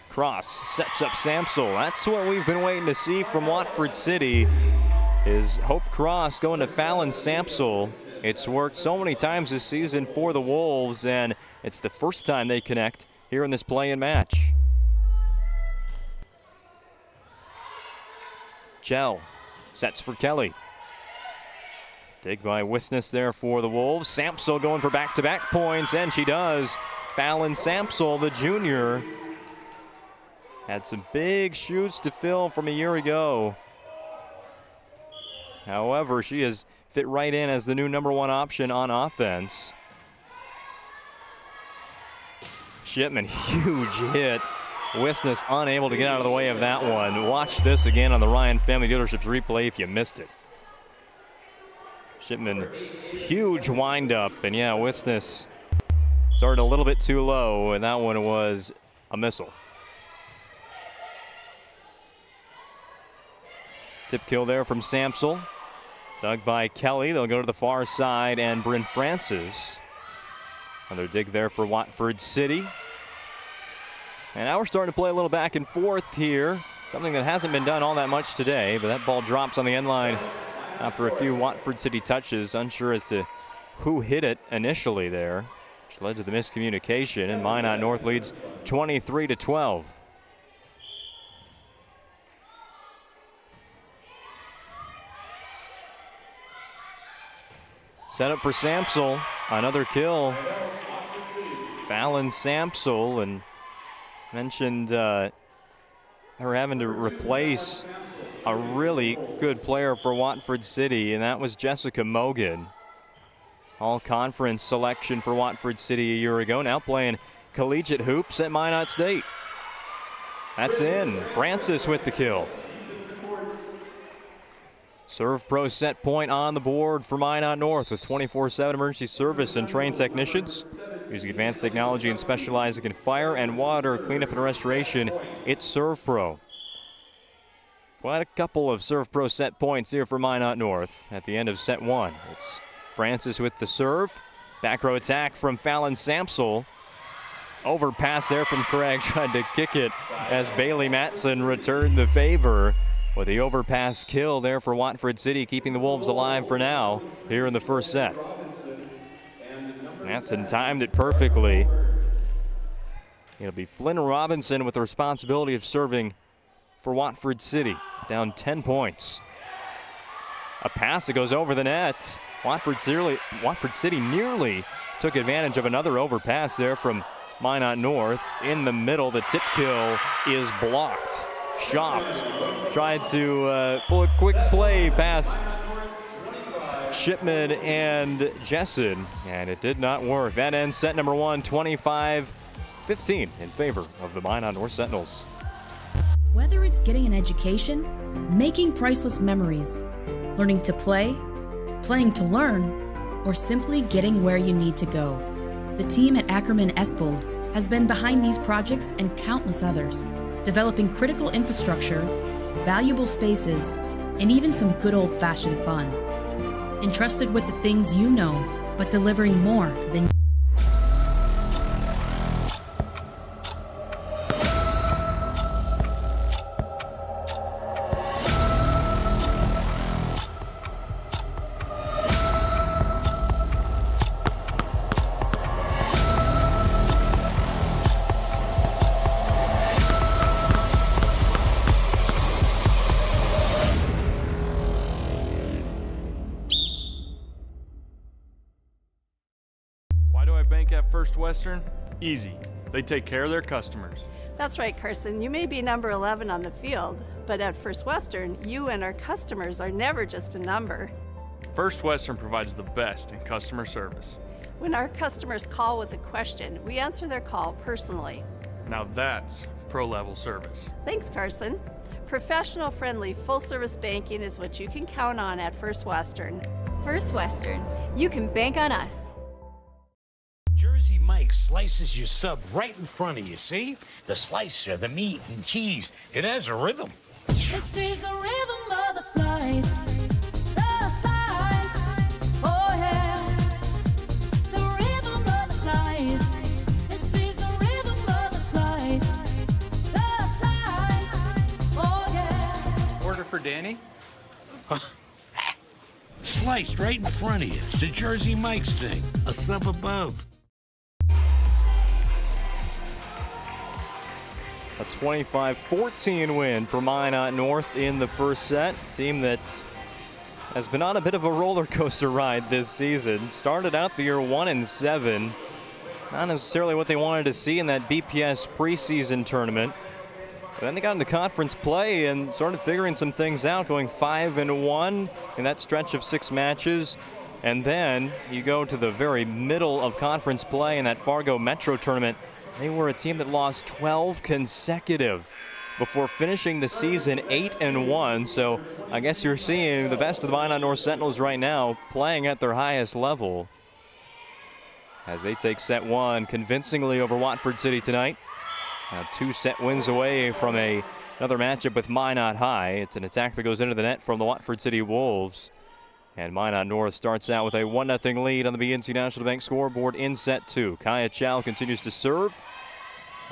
Cross sets up Samsel. That's what we've been waiting to see from Watford City, is Hope Cross going to Fallon Samsel. It's worked so many times this season for the Wolves, and it's the first time they connect here in this play-in match. Chell sets for Kelly. Dig by Wisness there for the Wolves. Samsel going for back-to-back points, and she does. Fallon Samsel, the junior, had some big shoes to fill from a year ago. However, she has fit right in as the new #1 option on offense. Shipman, huge hit Wisness unable to get out of the way of that one. Watch this again on the Ryan Family Dealerships replay if you missed it. Shipman, huge windup, and yeah, Wisness started a little bit too low, and that one was a missile. Tip kill there from Samsel. Dug by Kelly. They'll go to the far side, and Bryn Francis. Another dig there for Watford City. And now we're starting to play a little back and forth here. Something that hasn't been done all that much today, but that ball drops on the end line after a few Watford City touches. Unsure as to who hit it initially there, which led to the miscommunication, and Minot North leads 23-12. Set up for Samsel, another kill. Fallon Samsel, and mentioned her having to replace a really good player for Watford City, and that was Jessica Mogan. All-conference selection for Watford City a year ago, now playing collegiate hoops at Minot State. That's in. Francis with the kill. Serve Pro set point on the board for Minot North with 24/7 emergency service and trained technicians. Using advanced technology and specializing in fire and water cleanup and restoration, it's Serve Pro. Quite a couple of Serve Pro set points here for Minot North at the end of set one. It's Francis with the serve. Back row attack from Fallon Samsel. Overpass there from Craig, tried to kick it as Bailey Matson returned the favor. With the overpass kill there for Watford City, keeping the Wolves alive for now here in the first set. Matson timed it perfectly. It'll be Flynn Robinson with the responsibility of serving for Watford City, down 10 points. A pass that goes over the net. Watford City nearly took advantage of another overpass there from Minot North. In the middle, the tip kill is blocked. Schaft tried to pull a quick play past Shipman and Jessen, and it did not work. That ends set number one, 25-15 in favor of the Minot North Sentinels. Whether it's getting an education, making priceless memories, learning to play, playing to learn, or simply getting where you need to go, the team at Ackerman Estvold has been behind these projects and countless others, developing critical infrastructure, valuable spaces, and even some good old-fashioned fun. Entrusted with the things you know, but delivering more than First Western? Easy. They take care of their customers. That's right, Carson. You may be number 11 on the field, but at First Western, you and our customers are never just a number. First Western provides the best in customer service. When our customers call with a question, we answer their call personally. Now that's pro-level service. Thanks, Carson. Professional, friendly, full-service banking is what you can count on at First Western. First Western. You can bank on us. Jersey Mike slices your sub right in front of you, see? The slicer, the meat and cheese, it has a rhythm. This is the rhythm of the slice. The slice. Oh yeah. The rhythm of the slice. This is the rhythm of the slice. The slice. Oh yeah. Order for Danny? Sliced right in front of you. It's a Jersey Mike's thing. A sub above. A 25-14 win for Minot North in the first set. Team that has been on a bit of a roller coaster ride this season. Started out the year 1-7. Not necessarily what they wanted to see in that BPS preseason tournament. But then they got into conference play and started figuring some things out, going 5-1 in that stretch of 6 matches. And then you go to the very middle of conference play in that Fargo Metro tournament They were a team that lost 12 consecutive before finishing the season 8-1. So I guess you're seeing the best of the Minot North Sentinels right now playing at their highest level as they take set one convincingly over Watford City tonight. Now 2 set wins away from another matchup with Minot High. It's an attack that goes into the net from the Watford City Wolves. And Minot North starts out with a 1-0 lead on the BNC National Bank scoreboard in set 2. Kaya Chow continues to serve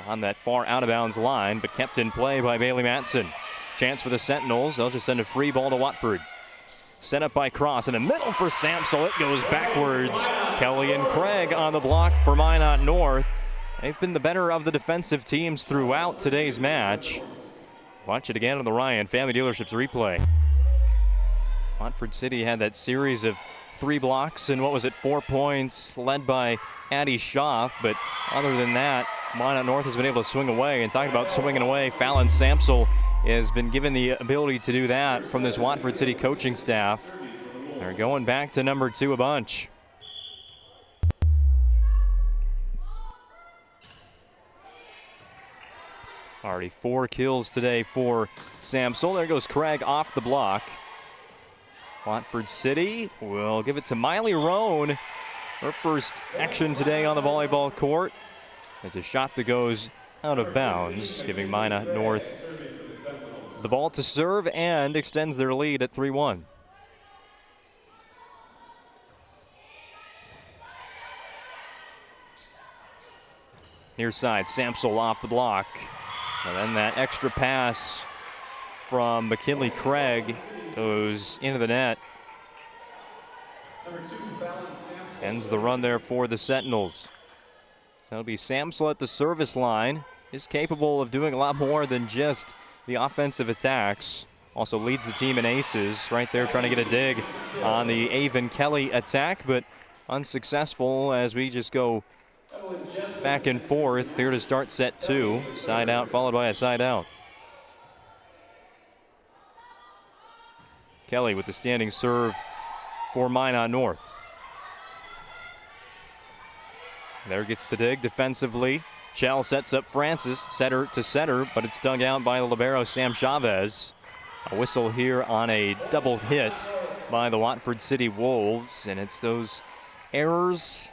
on that far out-of-bounds line, but kept in play by Bailey Matson. Chance for the Sentinels. They'll just send a free ball to Watford. Set up by Cross in the middle for Samsel. It goes backwards. Kelly and Craig on the block for Minot North. They've been the better of the defensive teams throughout today's match. Watch it again on the Ryan Family Dealerships replay. Watford City had that series of 3 blocks and 4 points led by Addie Schaff, but other than that, Minot North has been able to swing away. And talking about swinging away, Fallon Samsel has been given the ability to do that from this Watford City coaching staff. They're going back to number 2 a bunch. Already 4 kills today for Samsel. There goes Craig off the block. Watford City will give it to Miley Roan. Her first action today on the volleyball court. It's a shot that goes out of bounds, giving Minot North the ball to serve and extends their lead at 3-1. Near side, Samsel off the block. And then that extra pass from McKinley Craig goes into the net. Ends the run there for the Sentinels. So it'll be Samsel at the service line. Is capable of doing a lot more than just the offensive attacks. Also leads the team in aces. Right there trying to get a dig on the Avon Kelly attack, but unsuccessful as we just go back and forth here to start set 2. Side out followed by a side out. Kelly with the standing serve for Minot North. There gets the dig defensively. Chell sets up Francis, setter to setter, but it's dug out by the libero Sam Chavez. A whistle here on a double hit by the Watford City Wolves, and it's those errors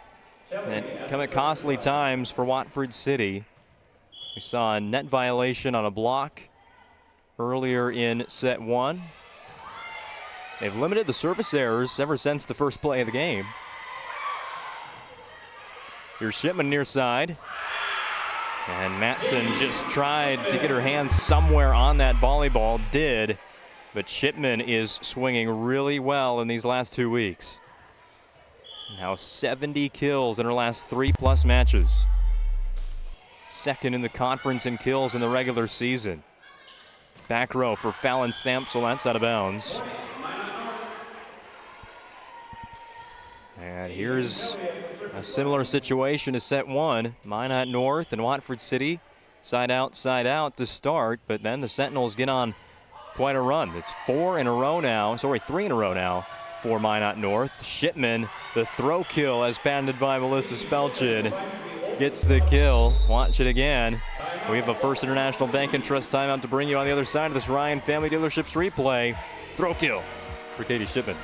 that come at costly times for Watford City. We saw a net violation on a block earlier in set 1. They've limited the service errors ever since the first play of the game. Here's Shipman near side. And Matson just tried to get her hands somewhere on that volleyball, did, but Shipman is swinging really well in these last 2 weeks. Now 70 kills in her last 3+ matches. Second in the conference in kills in the regular season. Back row for Fallon Samsel, that's out of bounds. And here's a similar situation to set 1. Minot North and Watford City side out to start, but then the Sentinels get on quite a run. It's 3 in a row now for Minot North. Shipman, the throw kill as patented by Melissa Spelchin, gets the kill. Watch it again. We have a First International Bank and Trust timeout to bring you on the other side of this Ryan Family Dealerships replay. Throw kill for Katie Shipman.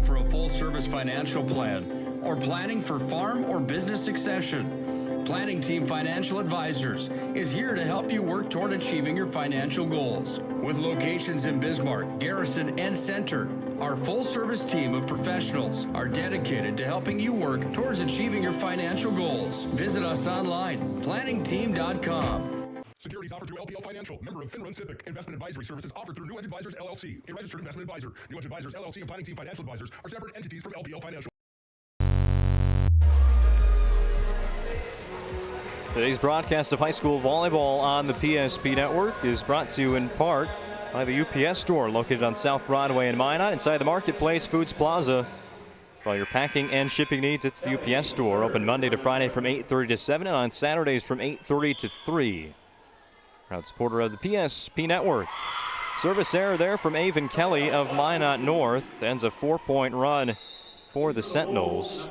For a full-service financial plan or planning for farm or business succession, Planning Team Financial Advisors is here to help you work toward achieving your financial goals. With locations in Bismarck, Garrison, and Center, our full-service team of professionals are dedicated to helping you work towards achieving your financial goals. Visit us online, planningteam.com. Securities offered through LPL Financial, member of Finrun Civic. Investment advisory services offered through New Edge Advisors, LLC, a registered investment advisor. New Edge Advisors, LLC, and Planning Team Financial Advisors are separate entities from LPL Financial. Today's broadcast of high school volleyball on the PSP Network is brought to you in part by the UPS store located on South Broadway in Minot, inside the Marketplace Foods Plaza. For all your packing and shipping needs, it's the UPS store, open Monday to Friday from 8:30 to 7 and on Saturdays from 8:30 to 3. Proud supporter of the PSP Network. Service error there from Avon Kelly of Minot North. Ends a 4-point run for the Sentinels.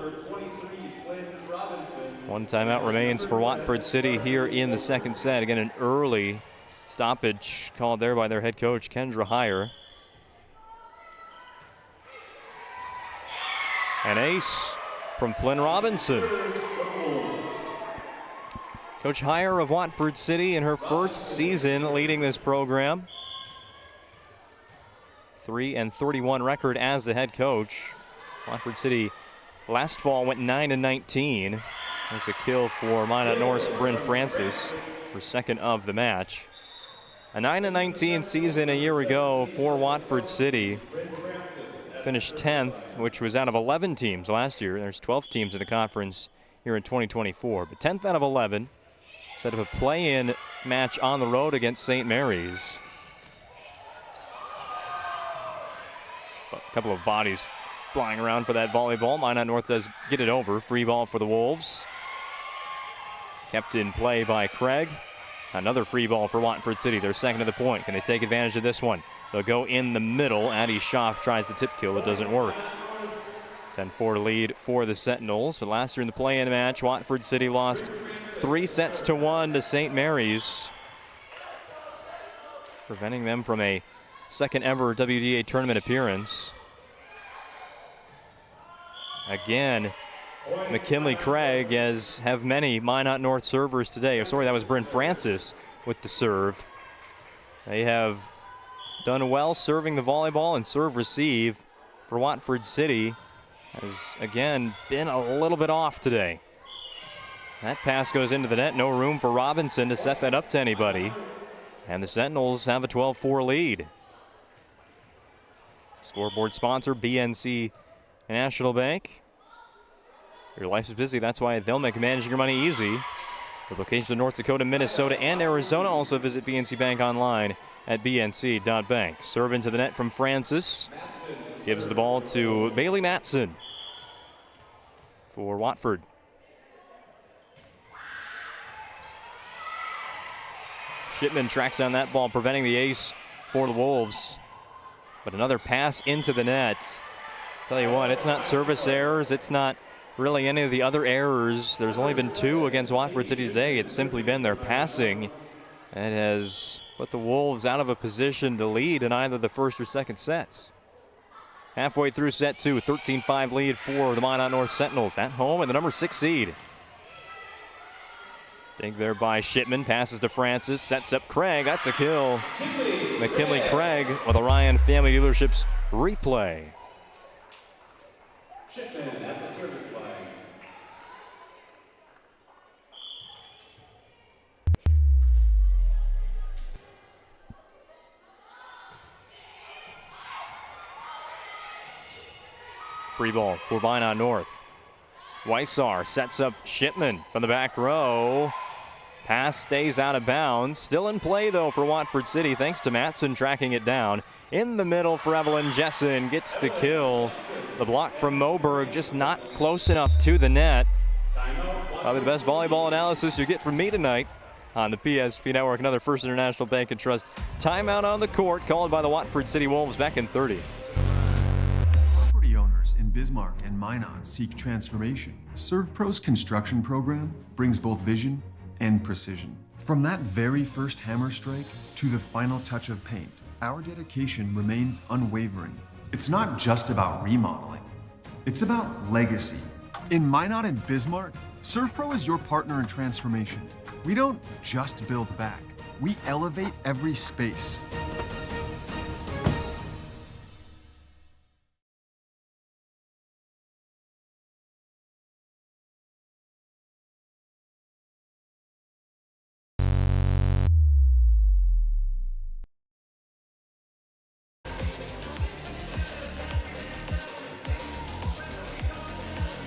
One timeout remains for Watford City here in the second set. Again, an early stoppage called there by their head coach, Kendra Heyer. An ace from Flynn Robinson. Coach Heyer of Watford City in her first season leading this program. 3-31 record as the head coach. Watford City last fall went 9-19. There's a kill for Minot North's Bryn Francis, her second of the match. A 9-19 season a year ago for Watford City. Finished 10th, which was out of 11 teams last year. There's 12 teams in the conference here in 2024, but 10th out of 11. Set up a play-in match on the road against St. Mary's. A couple of bodies flying around for that volleyball. Minot North does get it over. Free ball for the Wolves. Kept in play by Craig. Another free ball for Watford City. They're second to the point. Can they take advantage of this one? They'll go in the middle. Addie Schaff tries the tip kill. It doesn't work. 10-4 lead for the Sentinels. But last year in the play-in match, Watford City lost 3-1 to St. Mary's, preventing them from a second ever WDA tournament appearance. Again, McKinley Craig, as have many Minot North servers today. Sorry, that was Bryn Francis with the serve. They have done well serving the volleyball, and serve receive for Watford City has again been a little bit off today. That pass goes into the net. No room for Robinson to set that up to anybody. And the Sentinels have a 12-4 lead. Scoreboard sponsor, BNC National Bank. Your life is busy, that's why they'll make managing your money easy. With locations in North Dakota, Minnesota, and Arizona. Also visit BNC Bank online at bnc.bank. Serve into the net from Francis. Gives the ball to Bailey Matson for Watford. Shipman tracks down that ball, preventing the ace for the Wolves. But another pass into the net. Tell you what, it's not service errors. It's not really any of the other errors. There's only been 2 against Watford City today. It's simply been their passing. And it has put the Wolves out of a position to lead in either the first or second sets. Halfway through set 2, 13-5 lead for the Minot North Sentinels at home and the number 6 seed. Dig there by Shipman, passes to Francis, sets up Craig. That's a kill. McKinley Craig with a Ryan Family Dealerships replay. Shipman at the service line. Free ball for Minot North. Weissar sets up Shipman from the back row. Pass stays out of bounds. Still in play, though, for Watford City, thanks to Matson tracking it down. In the middle for Evelyn Jessen, gets the kill. The block from Moberg just not close enough to the net. Probably the best volleyball analysis you get from me tonight on the PSP Network. Another First International Bank and Trust timeout on the court, called by the Watford City Wolves back in 30. Property owners in Bismarck and Minot seek transformation. ServPro's construction program brings both vision and precision. From that very first hammer strike to the final touch of paint, our dedication remains unwavering. It's not just about remodeling, it's about legacy. In Minot and Bismarck, ServPro is your partner in transformation. We don't just build back, we elevate every space.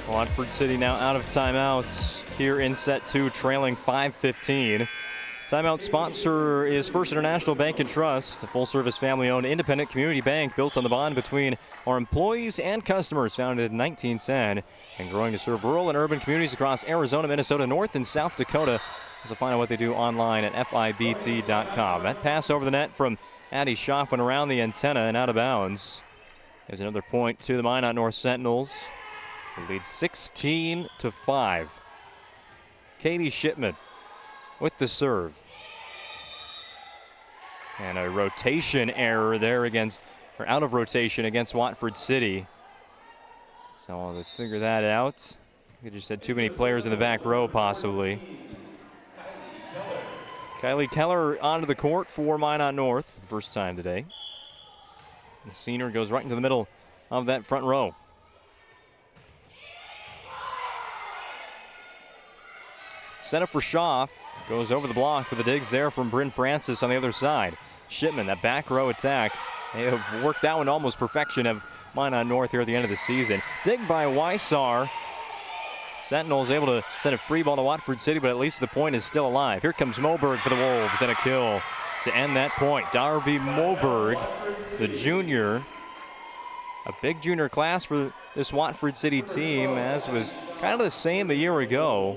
Watford City now out of timeouts here in set 2, trailing 5-15. Timeout sponsor is First International Bank and Trust, a full-service family-owned independent community bank built on the bond between our employees and customers, founded in 1910 and growing to serve rural and urban communities across Arizona, Minnesota, North and South Dakota. So find out what they do online at FIBT.com. That pass over the net from Addie Schaff went around the antenna and out of bounds. There's another point to the Minot North Sentinels. It leads 16-5. Katie Shipman with the serve. And a rotation error there out of rotation against Watford City. So they figure that out. They just had too many players in the back row, possibly. Kylie Keller onto the court for Minot North for the first time today. The senior goes right into the middle of that front row. Set up for Schaff. Goes over the block with the digs there from Bryn Francis on the other side. Shipman, that back row attack. They have worked that one to almost perfection of Minot North here at the end of the season. Dig by Weissar. Sentinels able to send a free ball to Watford City, but at least the point is still alive. Here comes Moberg for the Wolves and a kill to end that point. Darby Moberg, the junior. A big junior class for this Watford City team, as was kind of the same a year ago.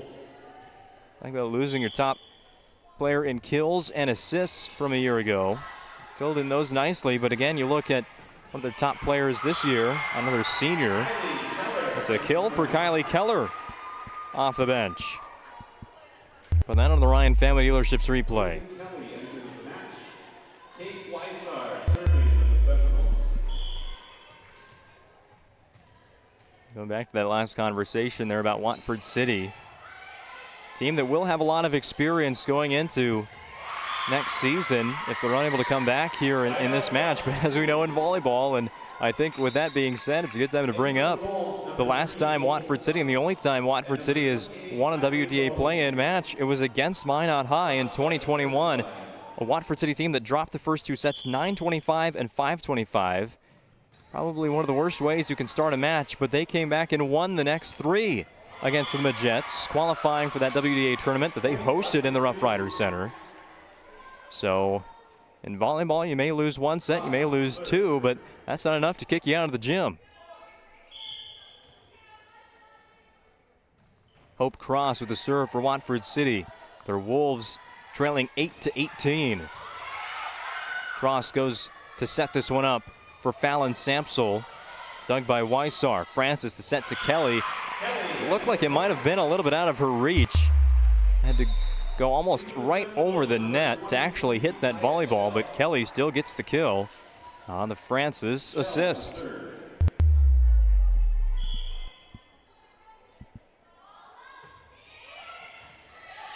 Think about losing your top player in kills and assists from a year ago. Filled in those nicely, but again, you look at one of the top players this year, another senior. It's a kill for Kylie Keller off the bench. Put that on the Ryan Family Dealerships replay. Going back to that last conversation there about Watford City. Team that will have a lot of experience going into next season if they're unable to come back here in this match. But as we know in volleyball, and I think with that being said, it's a good time to bring up the last time Watford City, and the only time Watford City has won a WDA play-in match, it was against Minot High in 2021. A Watford City team that dropped the first two sets 9-25 and 5-25. Probably one of the worst ways you can start a match, but they came back and won the next three against the Majettes, qualifying for that WDA tournament that they hosted in the Rough Riders Center. So in volleyball, you may lose one set, you may lose two, but that's not enough to kick you out of the gym. Hope Cross with the serve for Watford City. Their Wolves trailing 8-18. Cross goes to set this one up for Fallon Sampsel. It's dug by Weissar. Francis to set to Kelly. It looked like it might have been a little bit out of her reach. Had to go almost right over the net to actually hit that volleyball, but Kelly still gets the kill on the Francis assist.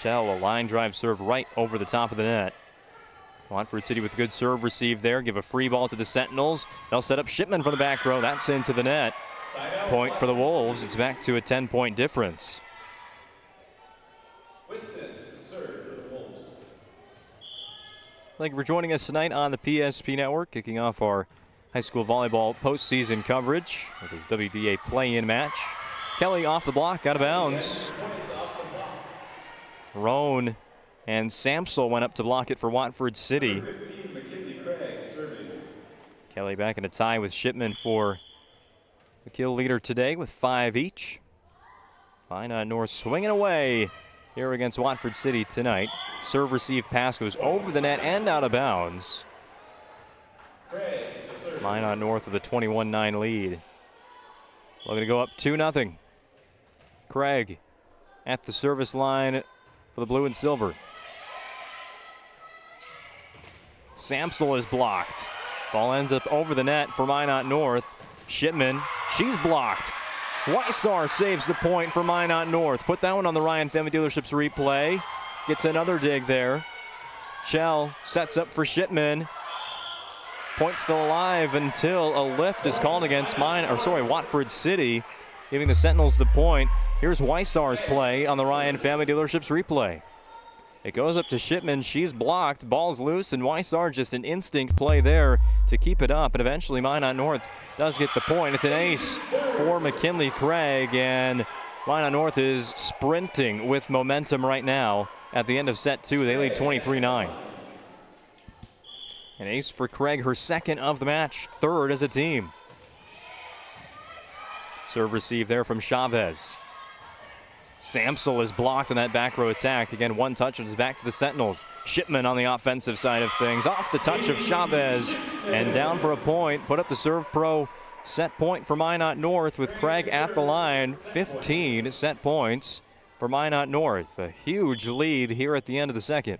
Chell, a line drive serve right over the top of the net. Watford City with a good serve received there. Give a free ball to the Sentinels. They'll set up Shipman for the back row. That's into the net. Point for the Wolves. It's back to a 10-point difference. Thank you for joining us tonight on the PSP Network, kicking off our high school volleyball postseason coverage with his WDA play-in match. Kelly off the block, out of bounds. Roan and Sampsel went up to block it for Watford City. Kelly back in a tie with Shipman for the kill leader today with 5 each. Minot North swinging away here against Watford City tonight. Serve, receive, pass goes over the net and out of bounds. Minot North with a 21-9 lead. Looking to go up 2-0. Craig at the service line for the blue and silver. Sampsel is blocked. Ball ends up over the net for Minot North. Shipman, she's blocked. Weissar saves the point for Minot North. Put that one on the Ryan Family Dealerships replay. Gets another dig there. Chell sets up for Shipman. Point still alive until a lift is called against Watford City, giving the Sentinels the point. Here's Weissar's play on the Ryan Family Dealerships replay. It goes up to Shipman. She's blocked. Ball's loose, and Weissar just an instinct play there to keep it up. And eventually Minot North does get the point. It's an ace for McKinley Craig, and Minot North is sprinting with momentum right now at the end of set 2. They lead 23-9. An ace for Craig, her second of the match, third as a team. Serve receive there from Chavez. Sampsel is blocked on that back row attack. Again, one touch, and it's back to the Sentinels. Shipman on the offensive side of things. Off the touch of Chavez and down for a point. Put up the serve pro set point for Minot North with Craig at the line. 15 set points for Minot North. A huge lead here at the end of the second.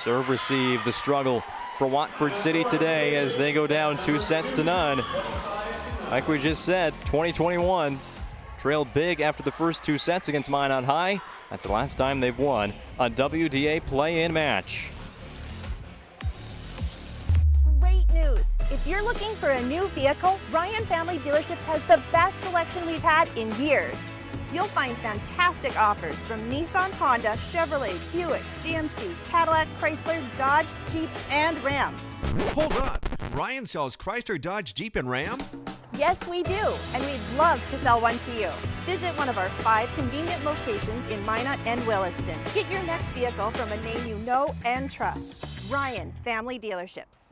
Serve receive, the struggle for Watford City today as they go down 2-0. Like we just said, 2021 trailed big after the first 2 sets against Minot High. That's the last time they've won a WDA play-in match. Great news! If you're looking for a new vehicle, Ryan Family Dealerships has the best selection we've had in years. You'll find fantastic offers from Nissan, Honda, Chevrolet, Buick, GMC, Cadillac, Chrysler, Dodge, Jeep, and Ram. Hold on. Ryan sells Chrysler, Dodge, Jeep, and Ram? Yes, we do, and we'd love to sell one to you. Visit one of our 5 convenient locations in Minot and Williston. Get your next vehicle from a name you know and trust. Ryan Family Dealerships.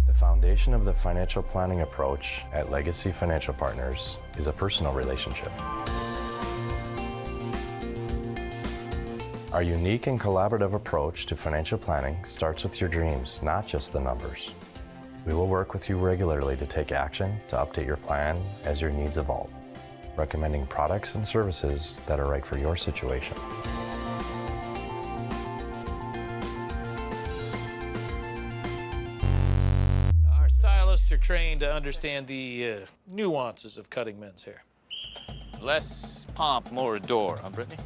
The foundation of the financial planning approach at Legacy Financial Partners is a personal relationship. Our unique and collaborative approach to financial planning starts with your dreams, not just the numbers. We will work with you regularly to take action to update your plan as your needs evolve, recommending products and services that are right for your situation. Our stylists are trained to understand the nuances of cutting men's hair. Less pomp, more adore, huh, Brittany?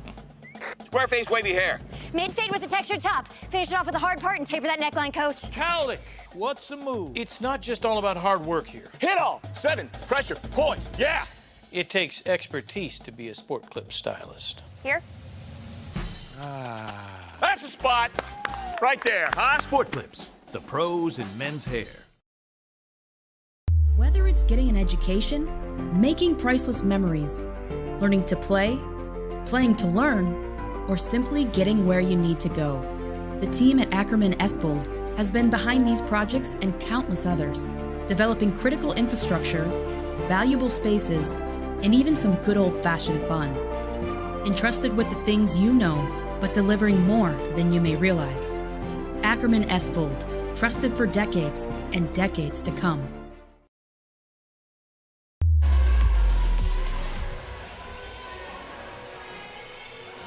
Square face, wavy hair. Mid-fade with a textured top. Finish it off with a hard part and taper that neckline, coach. Cowlick, what's the move? It's not just all about hard work here. Hit all. 7. Pressure. Points. Yeah. It takes expertise to be a sport clip stylist. Here? That's a spot. Right there, huh? Sport Clips, the pros in men's hair. Whether it's getting an education, making priceless memories, learning to play, playing to learn, or simply getting where you need to go, the team at Ackerman Estvold has been behind these projects and countless others, developing critical infrastructure, valuable spaces, and even some good old-fashioned fun. Entrusted with the things you know, but delivering more than you may realize. Ackerman Estvold, trusted for decades and decades to come.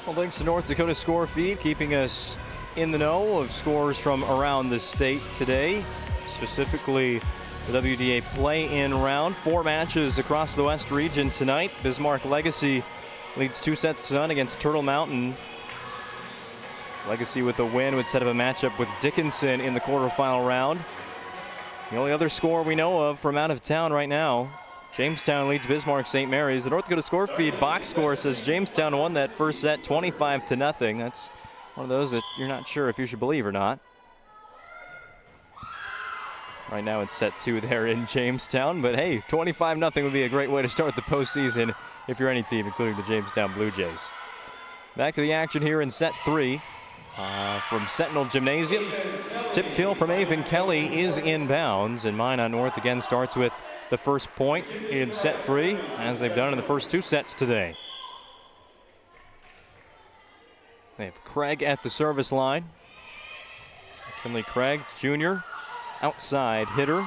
Well, links to North Dakota score feed, keeping us in the know of scores from around the state today, specifically the WDA play-in round. 4 matches across the West region tonight. Bismarck Legacy leads 2-0 against Turtle Mountain. Legacy with a win would set up a matchup with Dickinson in the quarterfinal round. The only other score we know of from out of town right now, Jamestown leads Bismarck St. Mary's. The North Dakota score feed box score says Jamestown won that first set 25-0. That's one of those that you're not sure if you should believe or not. Right now it's set 2 there in Jamestown, but hey, 25-0 would be a great way to start the postseason if you're any team, including the Jamestown Blue Jays. Back to the action here in set 3 from Sentinel Gymnasium. Tip kill from Avon Kelly is inbounds, and Minot North again starts with the first point in set 3, as they've done in the first 2 sets today. They have Craig at the service line. Kinley Craig, Jr., outside hitter.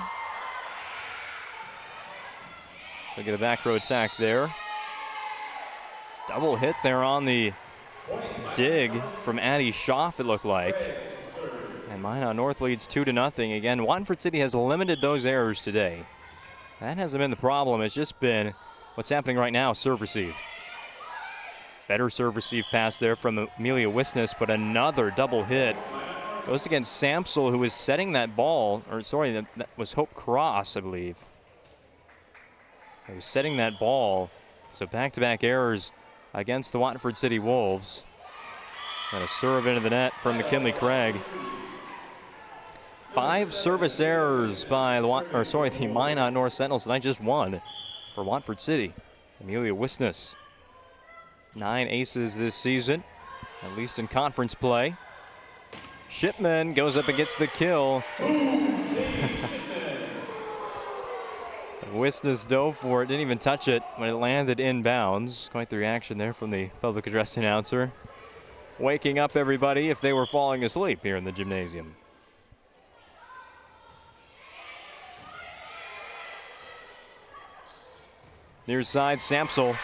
So get a back row attack there. Double hit there on the dig from Addie Schaff, it looked like. And Minot North leads 2-0. Again, Watford City has limited those errors today. That hasn't been the problem. It's just been what's happening right now, serve receive. Better serve receive pass there from Amelia Wisness, but another double hit. Goes against Samsel, who was setting that ball, or sorry, that was Hope Cross, I believe. He was setting that ball. So back-to-back errors against the Watford City Wolves. And a serve into the net from McKinley Craig. 5 service errors by the Minot North Sentinels tonight, just 1 for Watford City. Amelia Wisness, 9 aces this season, at least in conference play. Shipman goes up and gets the kill. Wisness dove for it, didn't even touch it when it landed inbounds. Quite the reaction there from the public address announcer. Waking up everybody if they were falling asleep here in the gymnasium. Near side, Samsel.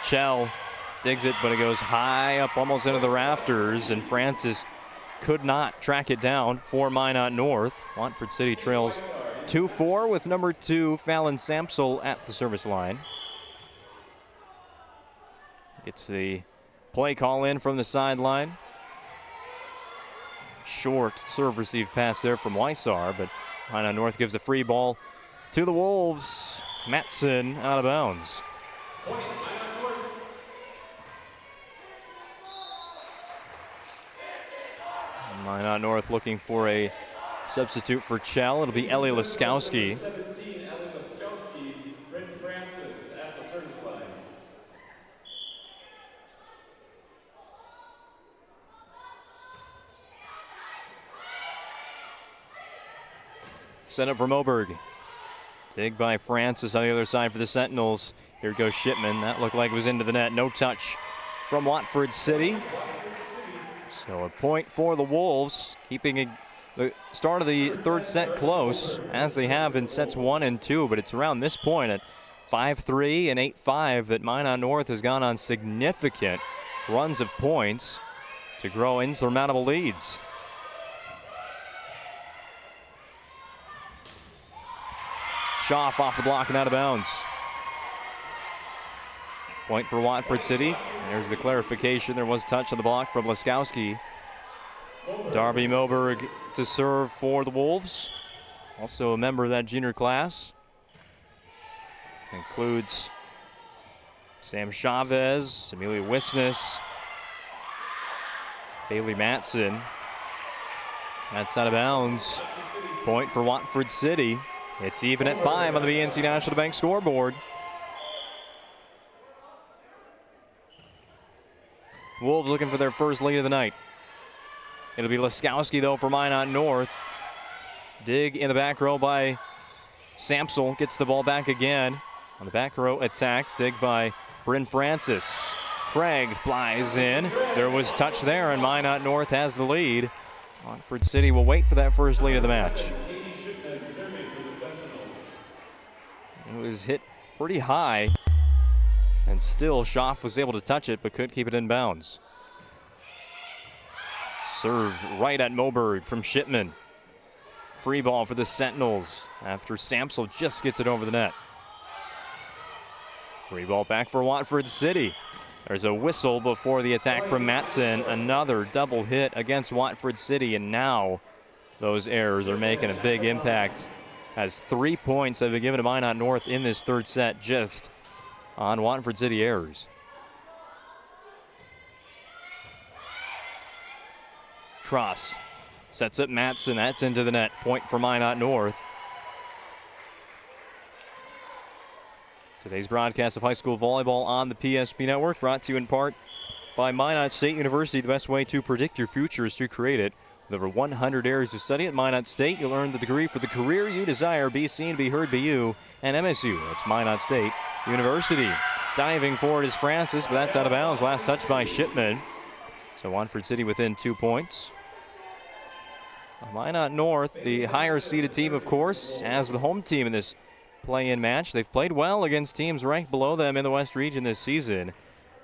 Chell digs it, but it goes high up almost into the rafters, and Francis could not track it down for Minot North. Watford City trails 2-4 with number 2, Fallon Samsel, at the service line. Gets the play call in from the sideline. Short serve receive pass there from Weissar, but Minot North gives a free ball to the Wolves. Matson out of bounds. Minot North looking for a substitute for Chell. It'll be Ellie Laskowski. 17, Ellie Laskowski, Bryn Francis at the service line. Send it for Moberg. Dig by Francis on the other side for the Sentinels. Here goes Shipman. That looked like it was into the net. No touch from Watford City. So a point for the Wolves, keeping the start of the third set close, as they have in sets 1 and 2. But it's around this point at 5-3 and 8-5 that Minot North has gone on significant runs of points to grow insurmountable leads. Schaff off the block and out of bounds. Point for Watford City. There's the clarification. There was touch on the block from Laskowski. Darby Moberg to serve for the Wolves. Also a member of that junior class. Includes Sam Chavez, Amelia Wisness, Bailey Matson. That's out of bounds. Point for Watford City. It's even at 5 on the BNC National Bank scoreboard. Wolves looking for their first lead of the night. It'll be Laskowski, though, for Minot North. Dig in the back row by Samsel. Gets the ball back again. On the back row attack, dig by Bryn Francis. Craig flies in. There was touch there, and Minot North has the lead. Watford City will wait for that first lead of the match. It was hit pretty high, and still Schaff was able to touch it, but could keep it in bounds. Serve right at Moberg from Shipman. Free ball for the Sentinels after Samsel just gets it over the net. Free ball back for Watford City. There's a whistle before the attack from Matson. Another double hit against Watford City, and now those errors are making a big impact, as 3 points have been given to Minot North in this third set just on Watford City errors. Cross sets up Matson. That's into the net. Point for Minot North. Today's broadcast of high school volleyball on the PSP Network, brought to you in part by Minot State University. The best way to predict your future is to create it. With over 100 areas of study at Minot State, you'll earn the degree for the career you desire. Be seen, be heard, be you. And MSU, that's Minot State University. Diving forward is Francis, but that's out of bounds. Last touch by Shipman. So Watford City within 2 points. Minot North, the higher seeded team, of course, as the home team in this play-in match. They've played well against teams ranked below them in the West region this season.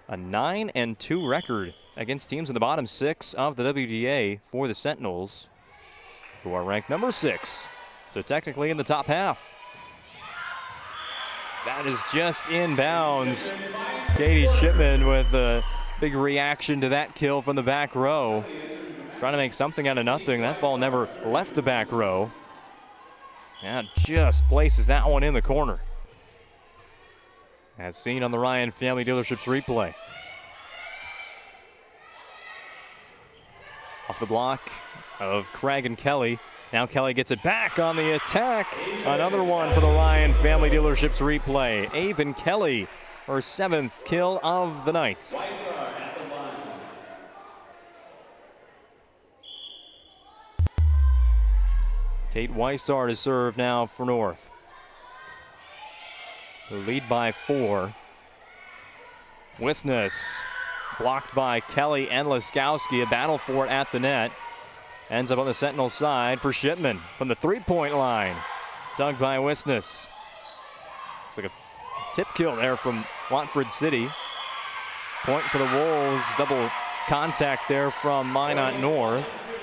A 9-2 record against teams in the bottom 6 of the WDA for the Sentinels, who are ranked number 6. So technically in the top half. That is just in bounds. Katie Shipman with a big reaction to that kill from the back row. Trying to make something out of nothing. That ball never left the back row. Now just places that one in the corner, as seen on the Ryan Family Dealerships replay. Off the block of Craig and Kelly. Now Kelly gets it back on the attack. Another one for the Ryan Family Dealerships replay. Avon Kelly, her 7th kill of the night. Kate Weissar to serve now for North. The lead by 4. Wisness blocked by Kelly and Laskowski. A battle for it at the net. Ends up on the Sentinel side for Shipman from the 3-point line. Dug by Wisness. Looks like a Tip kill there from Watford City. Point for the Wolves. Double contact there from Minot North.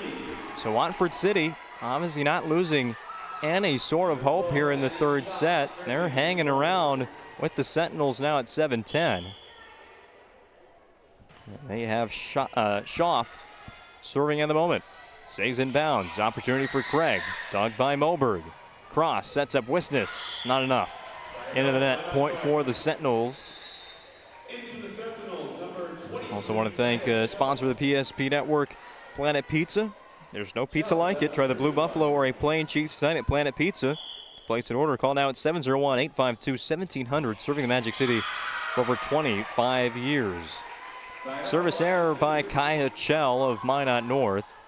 So Watford City obviously not losing any sort of hope here in the third set. They're hanging around with the Sentinels now at 7-10. They have Schaff serving at the moment. Stays in bounds. Opportunity for Craig. Dogged by Moberg. Cross sets up Wisness. Not enough. Into the net. Point for the Sentinels. Also want to thank sponsor of the PSP Network, Planet Pizza. There's no pizza like it. Try the Blue Buffalo or a plain cheese tonight at Planet Pizza. To place an order, call now at 701-852-1700. Serving the Magic City for over 25 years. Service error by Kaya Chell of Minot North.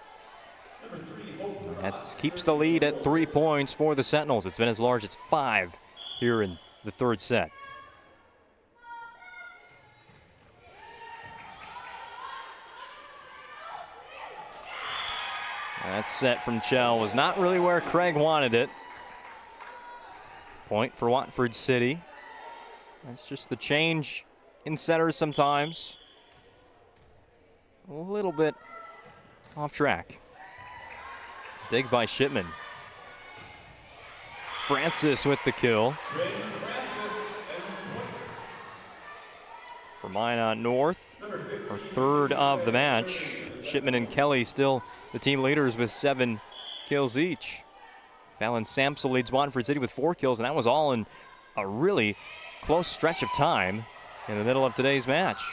That keeps the lead at 3 points for the Sentinels. It's been as large as 5 here in the third set. That set from Chell was not really where Craig wanted it. Point for Watford City. That's just the change in setters sometimes. A little bit off track. Dig by Shipman. Francis with the kill. For Minot North, our third of the match. Shipman and Kelly still the team leaders with 7 kills each. Fallon Samsel leads Watford City with 4 kills, and that was all in a really close stretch of time in the middle of today's match.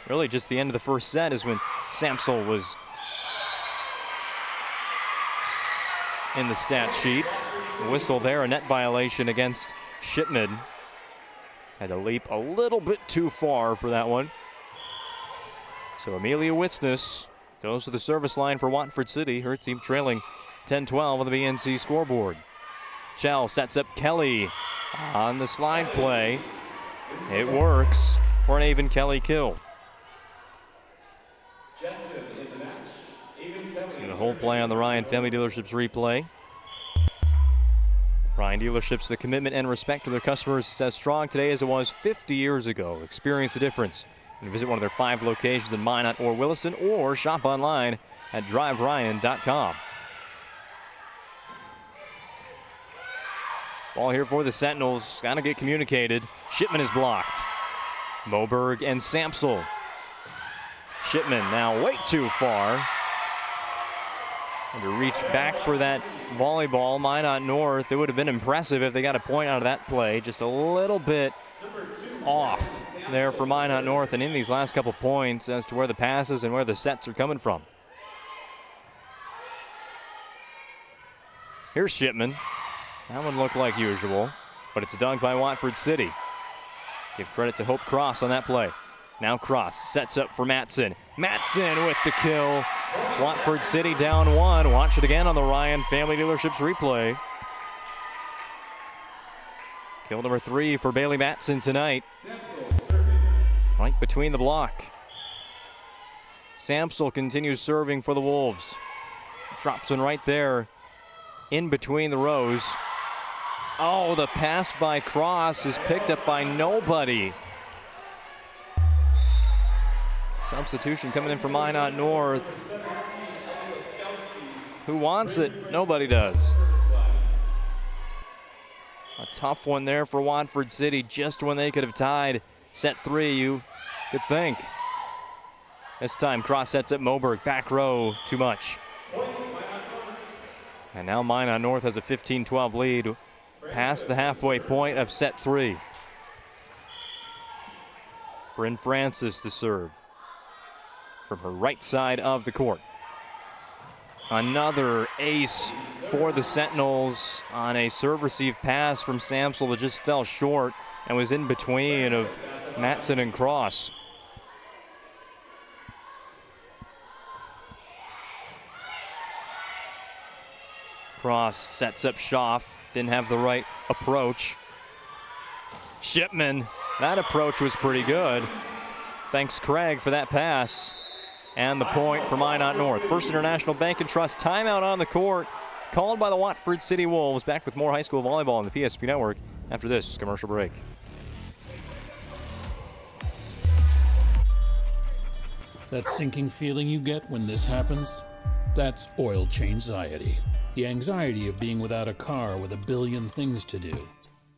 Really just the end of the first set is when Samsel was in the stat sheet. Whistle there, a net violation against Shipman. Had to leap a little bit too far for that one. So Amelia Wisness goes to the service line for Watford City. Her team trailing 10-12 on the BNC scoreboard. Chell sets up Kelly on the slide play. It works for an Avon Kelly kill. See the whole play on the Ryan Family Dealerships replay. Ryan Dealerships, the commitment and respect to their customers is as strong today as it was 50 years ago. Experience the difference and visit one of their 5 locations in Minot or Williston, or shop online at driveryan.com. Ball here for the Sentinels. Got to get communicated. Shipman is blocked. Moberg and Samsel. Shipman now way too far. And to reach back for that volleyball, Minot North, it would have been impressive if they got a point out of that play. Just a little bit off there for Minot North, and in these last couple points as to where the passes and where the sets are coming from. Here's Shipman. That one looked like usual, but it's dunked by Watford City. Give credit to Hope Cross on that play. Now Cross sets up for Matson. Matson with the kill. Watford City down 1. Watch it again on the Ryan Family Dealerships replay. Kill number 3 for Bailey Matson tonight. Right between the block. Samsel continues serving for the Wolves. Drops one right there in between the rows. Oh, the pass by Cross is picked up by nobody. Substitution coming in for Minot North. Who wants it? Nobody does. A tough one there for Watford City, just when they could have tied set 3, you could think. This time Cross sets up Moberg, back row, too much. And now Minot North has a 15-12 lead past the halfway point of set 3. Bryn Francis to serve from her right side of the court. Another ace for the Sentinels on a serve-receive pass from Samsel that just fell short and was in between of Matson and Cross. Cross sets up Schaff, didn't have the right approach. Shipman, that approach was pretty good. Thanks Craig for that pass. And the point for Minot North. First International Bank and Trust timeout on the court, called by the Watford City Wolves. Back with more high school volleyball on the PSP Network after this commercial break. That sinking feeling you get when this happens? That's oil change-anxiety. The anxiety of being without a car with a billion things to do.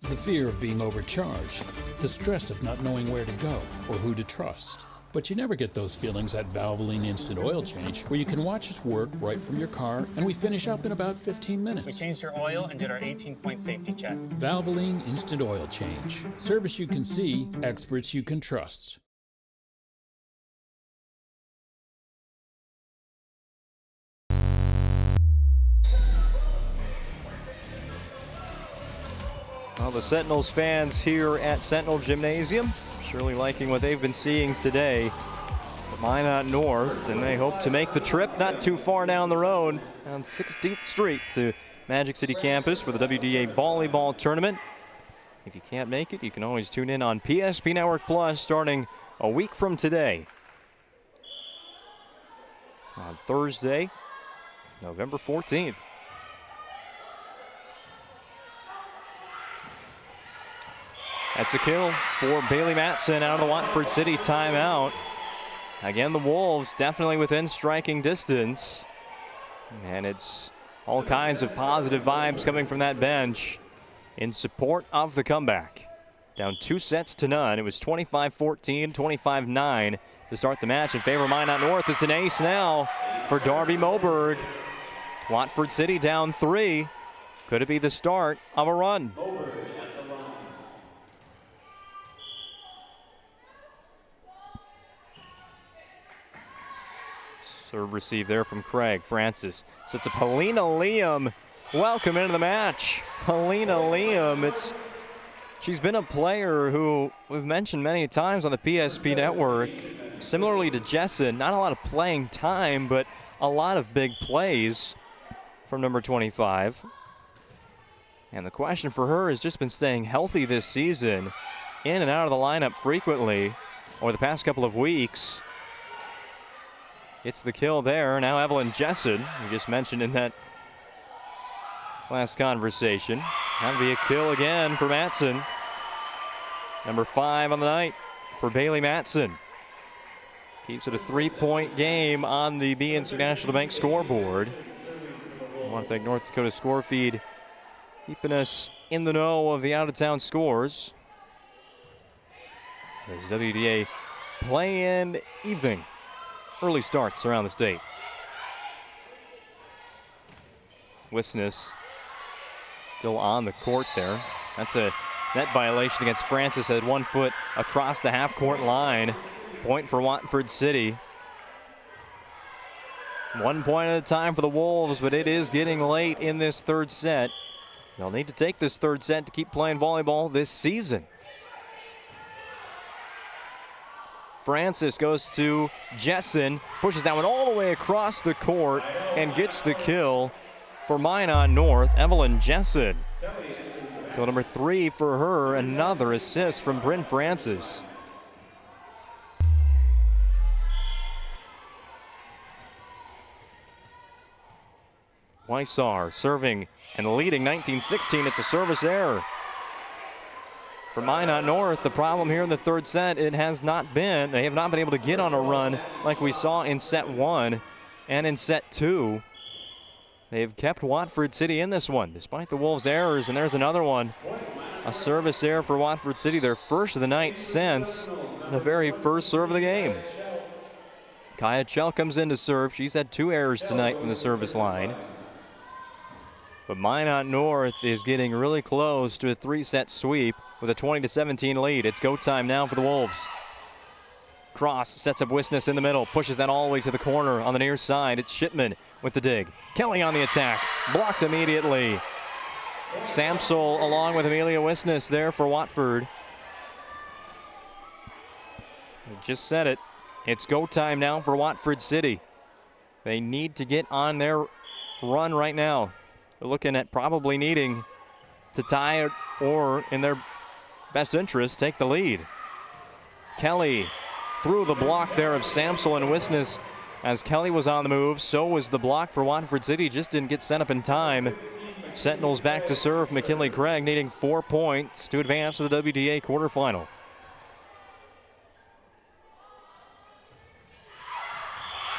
The fear of being overcharged. The stress of not knowing where to go or who to trust. But you never get those feelings at Valvoline Instant Oil Change, where you can watch us work right from your car, and we finish up in about 15 minutes. We changed your oil and did our 18-point safety check. Valvoline Instant Oil Change. Service you can see, experts you can trust. Well, the Sentinels fans here at Sentinel Gymnasium surely liking what they've been seeing today at Minot North, and they hope to make the trip not too far down the road on 16th Street to Magic City campus for the WDA Volleyball Tournament. If you can't make it, you can always tune in on PSP Network Plus starting a week from today. On Thursday, November 14th. That's a kill for Bailey Matson out of the Watford City timeout. Again, the Wolves definitely within striking distance. And it's all kinds of positive vibes coming from that bench in support of the comeback. Down 2-0. It was 25-14, 25-9 to start the match in favor of Minot North. It's an ace now for Darby Moberg. Watford City down 3. Could it be the start of a run? Serve receive there from Craig. Francis sets up Helena Liam. Welcome into the match. Helena Liam. She's been a player who we've mentioned many times on the PSP network. Similarly to Jessen, not a lot of playing time, but a lot of big plays from number 25. And the question for her has just been staying healthy this season, in and out of the lineup frequently over the past couple of weeks. It's the kill there. Now Evelyn Jessen, we just mentioned in that last conversation. That'll be a kill again for Matson. Number 5 on the night for Bailey Matson. Keeps it a 3-point game on the BNC National Bank scoreboard. I want to thank North Dakota Score Feed keeping us in the know of the out-of-town scores. As WDA play-in evening. Early starts around the state. Wisness still on the court there. That's a net violation against Francis. Had 1 foot across the half-court line. Point for Watford City. 1 point at a time for the Wolves, but it is getting late in this third set. They'll need to take this third set to keep playing volleyball this season. Francis goes to Jessen, pushes that one all the way across the court and gets the kill for Minot North. Evelyn Jessen. Kill number 3 for her, another assist from Bryn Francis. Weissar serving and leading 19-16. It's a service error. For Minot North, the problem here in the third set, they have not been able to get on a run like we saw in set 1 and in set 2. They've kept Watford City in this one, despite the Wolves' errors, and there's another one. A service error for Watford City, their first of the night since the very first serve of the game. Kaya Chell comes in to serve. She's had 2 errors tonight from the service line. But Minot North is getting really close to a 3-set sweep with a 20-17 lead. It's go time now for the Wolves. Cross sets up Wisness in the middle, pushes that all the way to the corner on the near side. It's Shipman with the dig. Kelly on the attack, blocked immediately. Samsel along with Amelia Wisness there for Watford. I just said it. It's go time now for Watford City. They need to get on their run right now. They're looking at probably needing to tie or, in their best interest, take the lead. Kelly through the block there of Samsel and Wisness. As Kelly was on the move, so was the block for Watford City. Just didn't get sent up in time. Sentinels back to serve. McKinley Craig needing 4 points to advance to the WDA quarterfinal.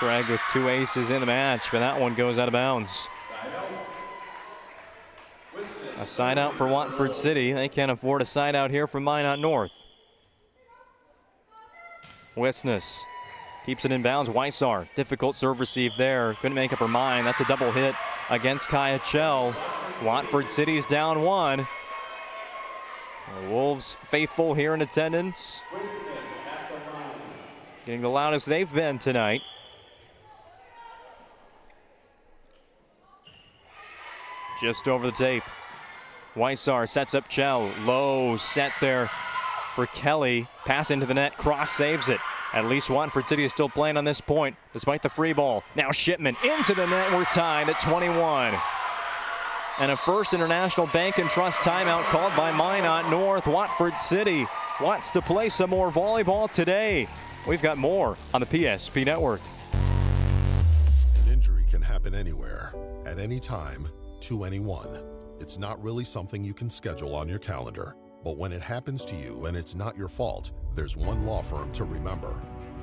Craig with 2 aces in the match, but that one goes out of bounds. A side out for Watford City. They can't afford a side out here from Minot North. Wisness keeps it in bounds. Weissar, difficult serve receive there. Couldn't make up her mind. That's a double hit against Kaya Chell. Watford City's down 1. The Wolves faithful here in attendance. Getting the loudest they've been tonight. Just over the tape. Weissar sets up Chell. Low set there for Kelly. Pass into the net. Cross saves it. At least Watford City is still playing on this point despite the free ball. Now Shipman into the net. We're tied at 21. And a First International Bank and Trust timeout called by Minot North. Watford City wants to play some more volleyball today. We've got more on the PSP Network. An injury can happen anywhere, at any time, to anyone. It's not really something you can schedule on your calendar. But when it happens to you and it's not your fault, there's one law firm to remember.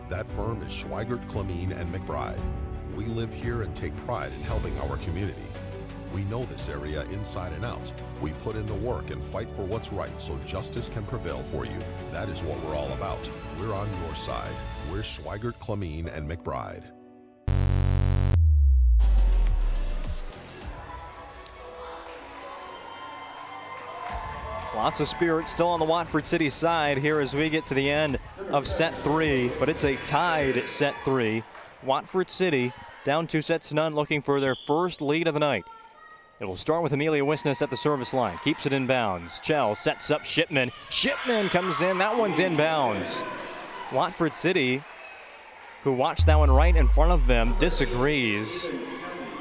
That firm is Schweigert, Clemeen, and McBride. We live here and take pride in helping our community. We know this area inside and out. We put in the work and fight for what's right so justice can prevail for you. That is what we're all about. We're on your side. We're Schweigert, Clemeen, and McBride. Lots of spirit still on the Watford City side here as we get to the end of set 3, but it's a tied set 3. Watford City down 2-0, looking for their first lead of the night. It will start with Amelia Wisness at the service line. Keeps it in bounds. Chell sets up Shipman. Shipman comes in. That one's in bounds. Watford City, who watched that one right in front of them, disagrees.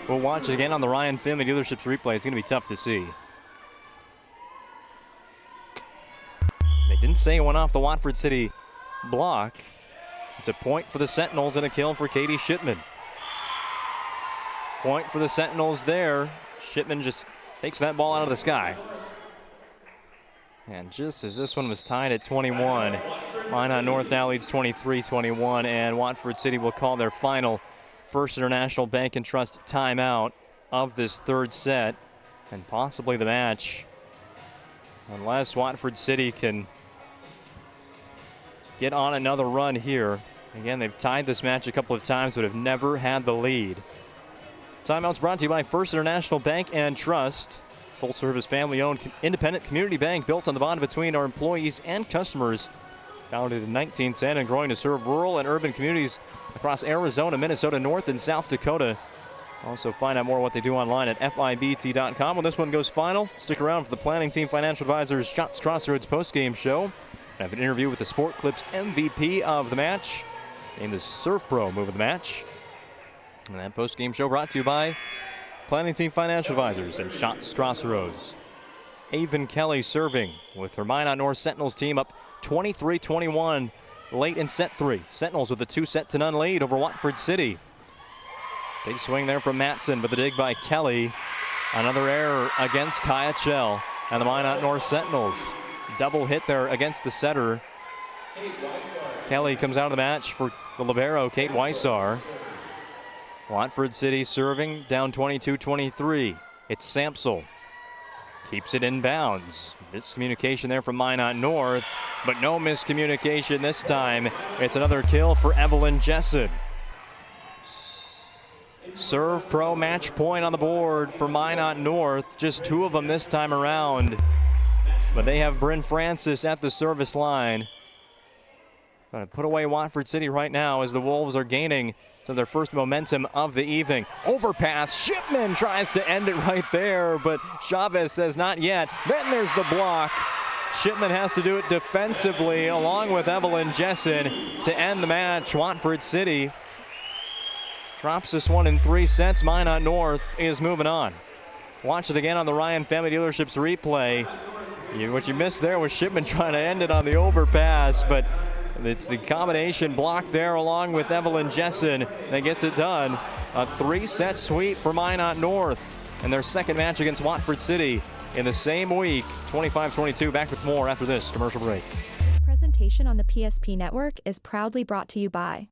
We'll watch it again on the Ryan Family Dealerships replay. It's going to be tough to see. They didn't say it went off the Watford City block. It's a point for the Sentinels and a kill for Katie Shipman. Point for the Sentinels there. Shipman just takes that ball out of the sky. And just as this one was tied at 21, Minot North now leads 23-21, and Watford City will call their final First International Bank and Trust timeout of this third set, and possibly the match, unless Watford City can get on another run here. Again, they've tied this match a couple of times, but have never had the lead. Timeout's brought to you by First International Bank and Trust. Full-service, family-owned, independent community bank built on the bond between our employees and customers. Founded in 1910 and growing to serve rural and urban communities across Arizona, Minnesota, North and South Dakota. Also find out more what they do online at FIBT.com. When this one goes final, stick around for the Planning Team Financial Advisors Shots Crossroads postgame show. I have an interview with the Sport Clips MVP of the match, named the Surf Pro move of the match. And that postgame show brought to you by Planning Team Financial Advisors and Shots Crossroads. Avon Kelly serving with her Minot North Sentinels team up 23-21 late in set 3. Sentinels with a 2-0 lead over Watford City. Big swing there from Matson, but the dig by Kelly. Another error against Kaya Chell and the Minot North Sentinels. Double hit there against the setter. Kelly comes out of the match for the libero, Kate Weissar. Watford City serving down 22-23. It's Samsel. Keeps it in bounds. Miscommunication there from Minot North, but no miscommunication this time. It's another kill for Evelyn Jessen. Serve Pro match point on the board for Minot North. Just 2 of them this time around. But they have Bryn Francis at the service line. Going to put away Watford City right now as the Wolves are gaining some of their first momentum of the evening. Overpass. Shipman tries to end it right there, but Chavez says not yet. Then there's the block. Shipman has to do it defensively along with Evelyn Jessen to end the match. Watford City drops this one in 3 sets. Minot North is moving on. Watch it again on the Ryan Family Dealerships replay. What you missed there was Shipman trying to end it on the overpass, but it's the combination block there along with Evelyn Jessen that gets it done. A 3-set sweep for Minot North and their second match against Watford City in the same week. 25-22. Back with more after this commercial break. Presentation on the PSP Network is proudly brought to you by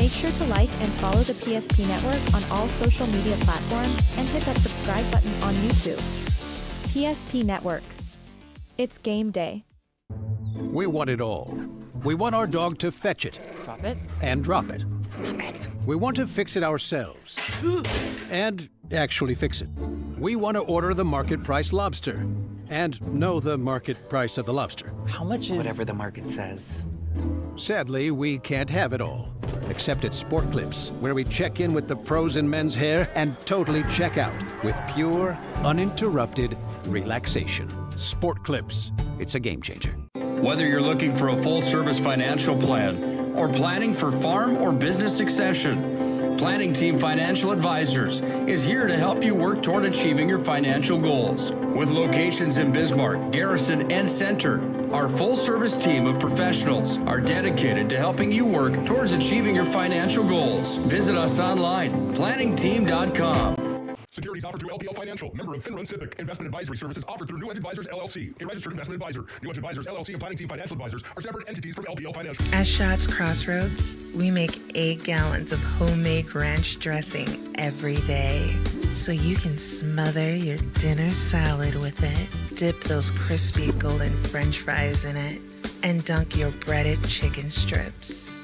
Make sure to like and follow the PSP Network on all social media platforms and hit that subscribe button on YouTube. PSP Network. It's game day. We want it all. We want our dog to fetch it. Drop it. And drop it. Name it. We want to fix it ourselves. And actually fix it. We want to order the market price lobster. And know the market price of the lobster. How much is... Whatever the market says. Sadly, we can't have it all. Except at Sport Clips, where we check in with the pros in men's hair and totally check out with pure, uninterrupted relaxation. Sport Clips. It's a game changer. Whether you're looking for a full-service financial plan or planning for farm or business succession, Planning Team Financial Advisors is here to help you work toward achieving your financial goals. With locations in Bismarck, Garrison, and Center, our full-service team of professionals are dedicated to helping you work towards achieving your financial goals. Visit us online, planningteam.com. Securities offered through LPL Financial, member of FinRun SIPC. Investment advisory services offered through New Edge Advisors, LLC, a registered investment advisor. New Edge Advisors, LLC, and Planning Team Financial Advisors are separate entities from LPL Financial. At Shots Crossroads, we make 8 gallons of homemade ranch dressing every day, so you can smother your dinner salad with it, dip those crispy golden French fries in it, and dunk your breaded chicken strips.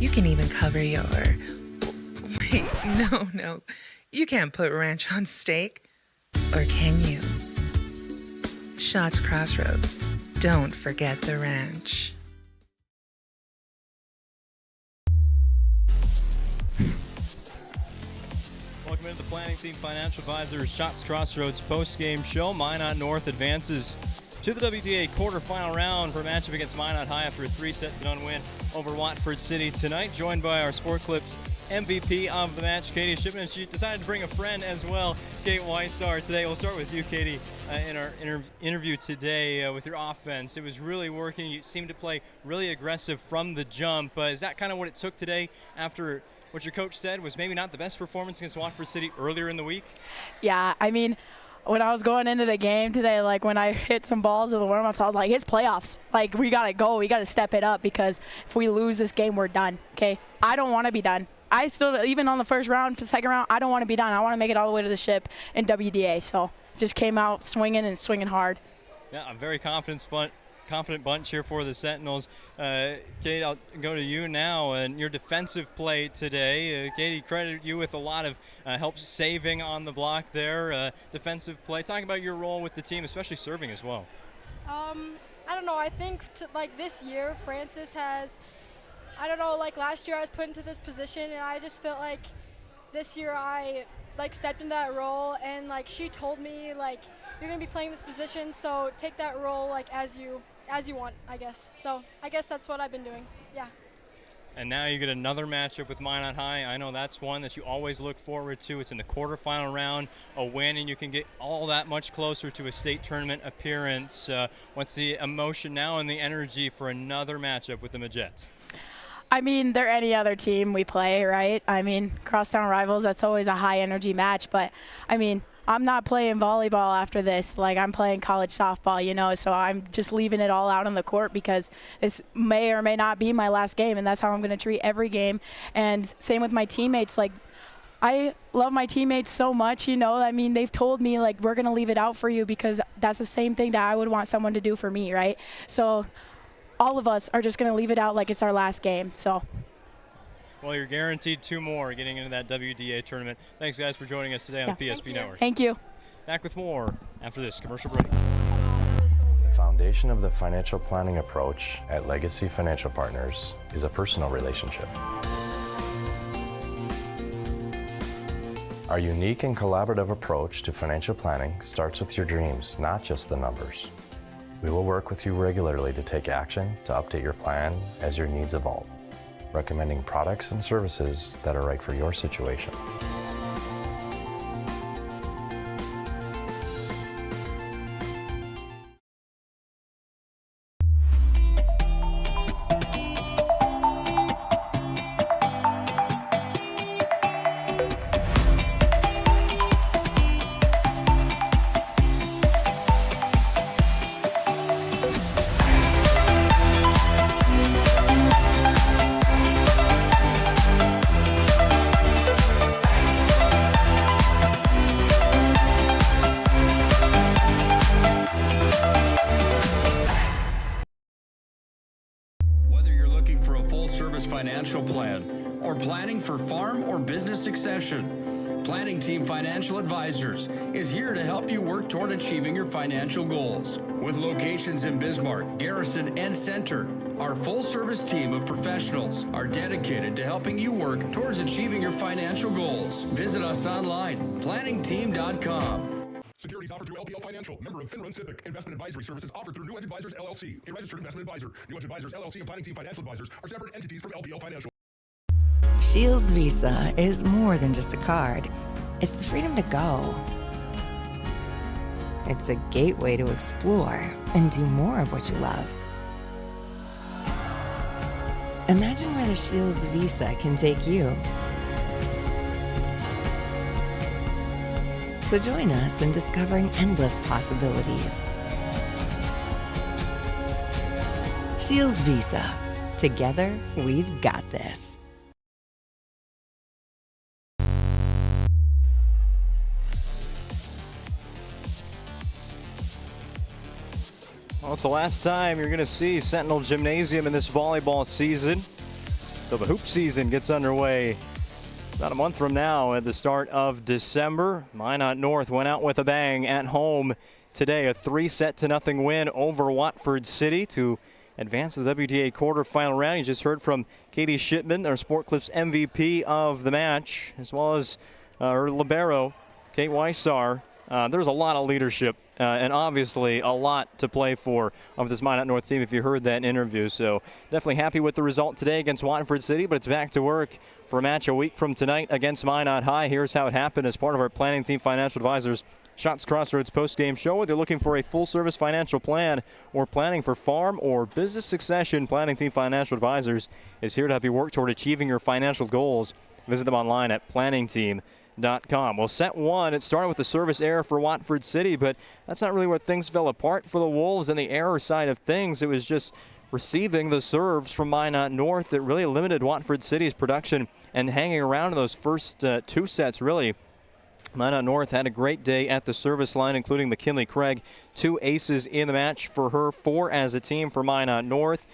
You can even cover your... Wait, no. You can't put ranch on steak, or can you? Shots Crossroads. Don't forget the ranch. Welcome into the Planning Team Financial Advisors Shots Crossroads post-game show. Minot North advances to the WDA quarterfinal round for a matchup against Minot High after a 3-0 win over Watford City tonight. Joined by our Sport Clips MVP of the match, Katie Shipman. She decided to bring a friend as well, Kate Weissar, today. We'll start with you, Katie, in our interview today with your offense. It was really working. You seemed to play really aggressive from the jump. Is that kind of what it took today after what your coach said was maybe not the best performance against Watford City earlier in the week? Yeah, I mean, when I was going into the game today, like when I hit some balls in the warm-ups, I was like, it's playoffs. Like, we got to go. We got to step it up because if we lose this game, we're done, okay? I don't want to be done. I still, even on the first round, for the second round, I don't want to be done. I want to make it all the way to the ship in WDA. So just came out swinging and swinging hard. Yeah, a very confident bunch here for the Sentinels. Kate, I'll go to you now. And your defensive play today, Katie, credit you with a lot of help saving on the block there. Defensive play. Talk about your role with the team, especially serving as well. I don't know. I think like this year, Francis has. I don't know, like last year I was put into this position and I just felt like this year I like stepped into that role and like she told me like you're going to be playing this position, so take that role like as you want, I guess. So I guess that's what I've been doing. Yeah. And now you get another matchup with Minot High. I know that's one that you always look forward to. It's in the quarterfinal round, a win, and you can get all that much closer to a state tournament appearance. What's the emotion now and the energy for another matchup with the Majettes? I mean, they're any other team we play, right? I mean, crosstown rivals, that's always a high-energy match. But, I mean, I'm not playing volleyball after this. Like, I'm playing college softball, you know, so I'm just leaving it all out on the court because this may or may not be my last game, and that's how I'm going to treat every game. And same with my teammates. Like, I love my teammates so much, you know. I mean, they've told me, like, we're going to leave it out for you because that's the same thing that I would want someone to do for me, right? So all of us are just going to leave it out like it's our last game. So. Well, you're guaranteed 2 more getting into that WDA tournament. Thanks, guys, for joining us today on the PSP Network. Thank you. Back with more after this commercial break. The foundation of the financial planning approach at Legacy Financial Partners is a personal relationship. Our unique and collaborative approach to financial planning starts with your dreams, not just the numbers. We will work with you regularly to take action to update your plan as your needs evolve, recommending products and services that are right for your situation. looking for a full-service financial plan or planning for farm or business succession, Planning Team Financial Advisors is here to help you work toward achieving your financial goals. With locations in Bismarck, Garrison, and Center, our full-service team of professionals are dedicated to helping you work towards achieving your financial goals. Visit us online, planningteam.com. Securities offered through LPL Financial, member of FINRA SIPC. Investment advisory services offered through New Edge Advisors LLC, a registered investment advisor. New Edge Advisors LLC and Planning Team Financial Advisors are separate entities from LPL Financial. Shields Visa is more than just a card. It's the freedom to go. It's a gateway to explore and do more of what you love. Imagine where the Shields Visa can take you. So join us in discovering endless possibilities. Shields Visa. Together, we've got this. Well, it's the last time you're going to see Sentinel Gymnasium in this volleyball season. So the hoop season gets underway about a month from now at the start of December. Minot North went out with a bang at home today. A 3-0 win over Watford City to advance to the WDA quarterfinal round. You just heard from Katie Shipman, our Sport Clips MVP of the match, as well as her libero, Kate Weissar. There's a lot of leadership and obviously a lot to play for of this Minot North team if you heard that interview. So definitely happy with the result today against Watford City, but it's back to work for a match a week from tonight against Minot High. Here's how it happened as part of our Planning Team Financial Advisors Shots Crossroads post-game show. Whether you're looking for a full-service financial plan or planning for farm or business succession, Planning Team Financial Advisors is here to help you work toward achieving your financial goals. Visit them online at planningteam.com. Well, set one, it started with the service error for Watford City, but that's not really where things fell apart for the Wolves and the error side of things. It was just receiving the serves from Minot North that really limited Watford City's production and hanging around in those first two sets, really. Minot North had a great day at the service line, including McKinley Craig. 2 aces in the match for her, 4 as a team for Minot North.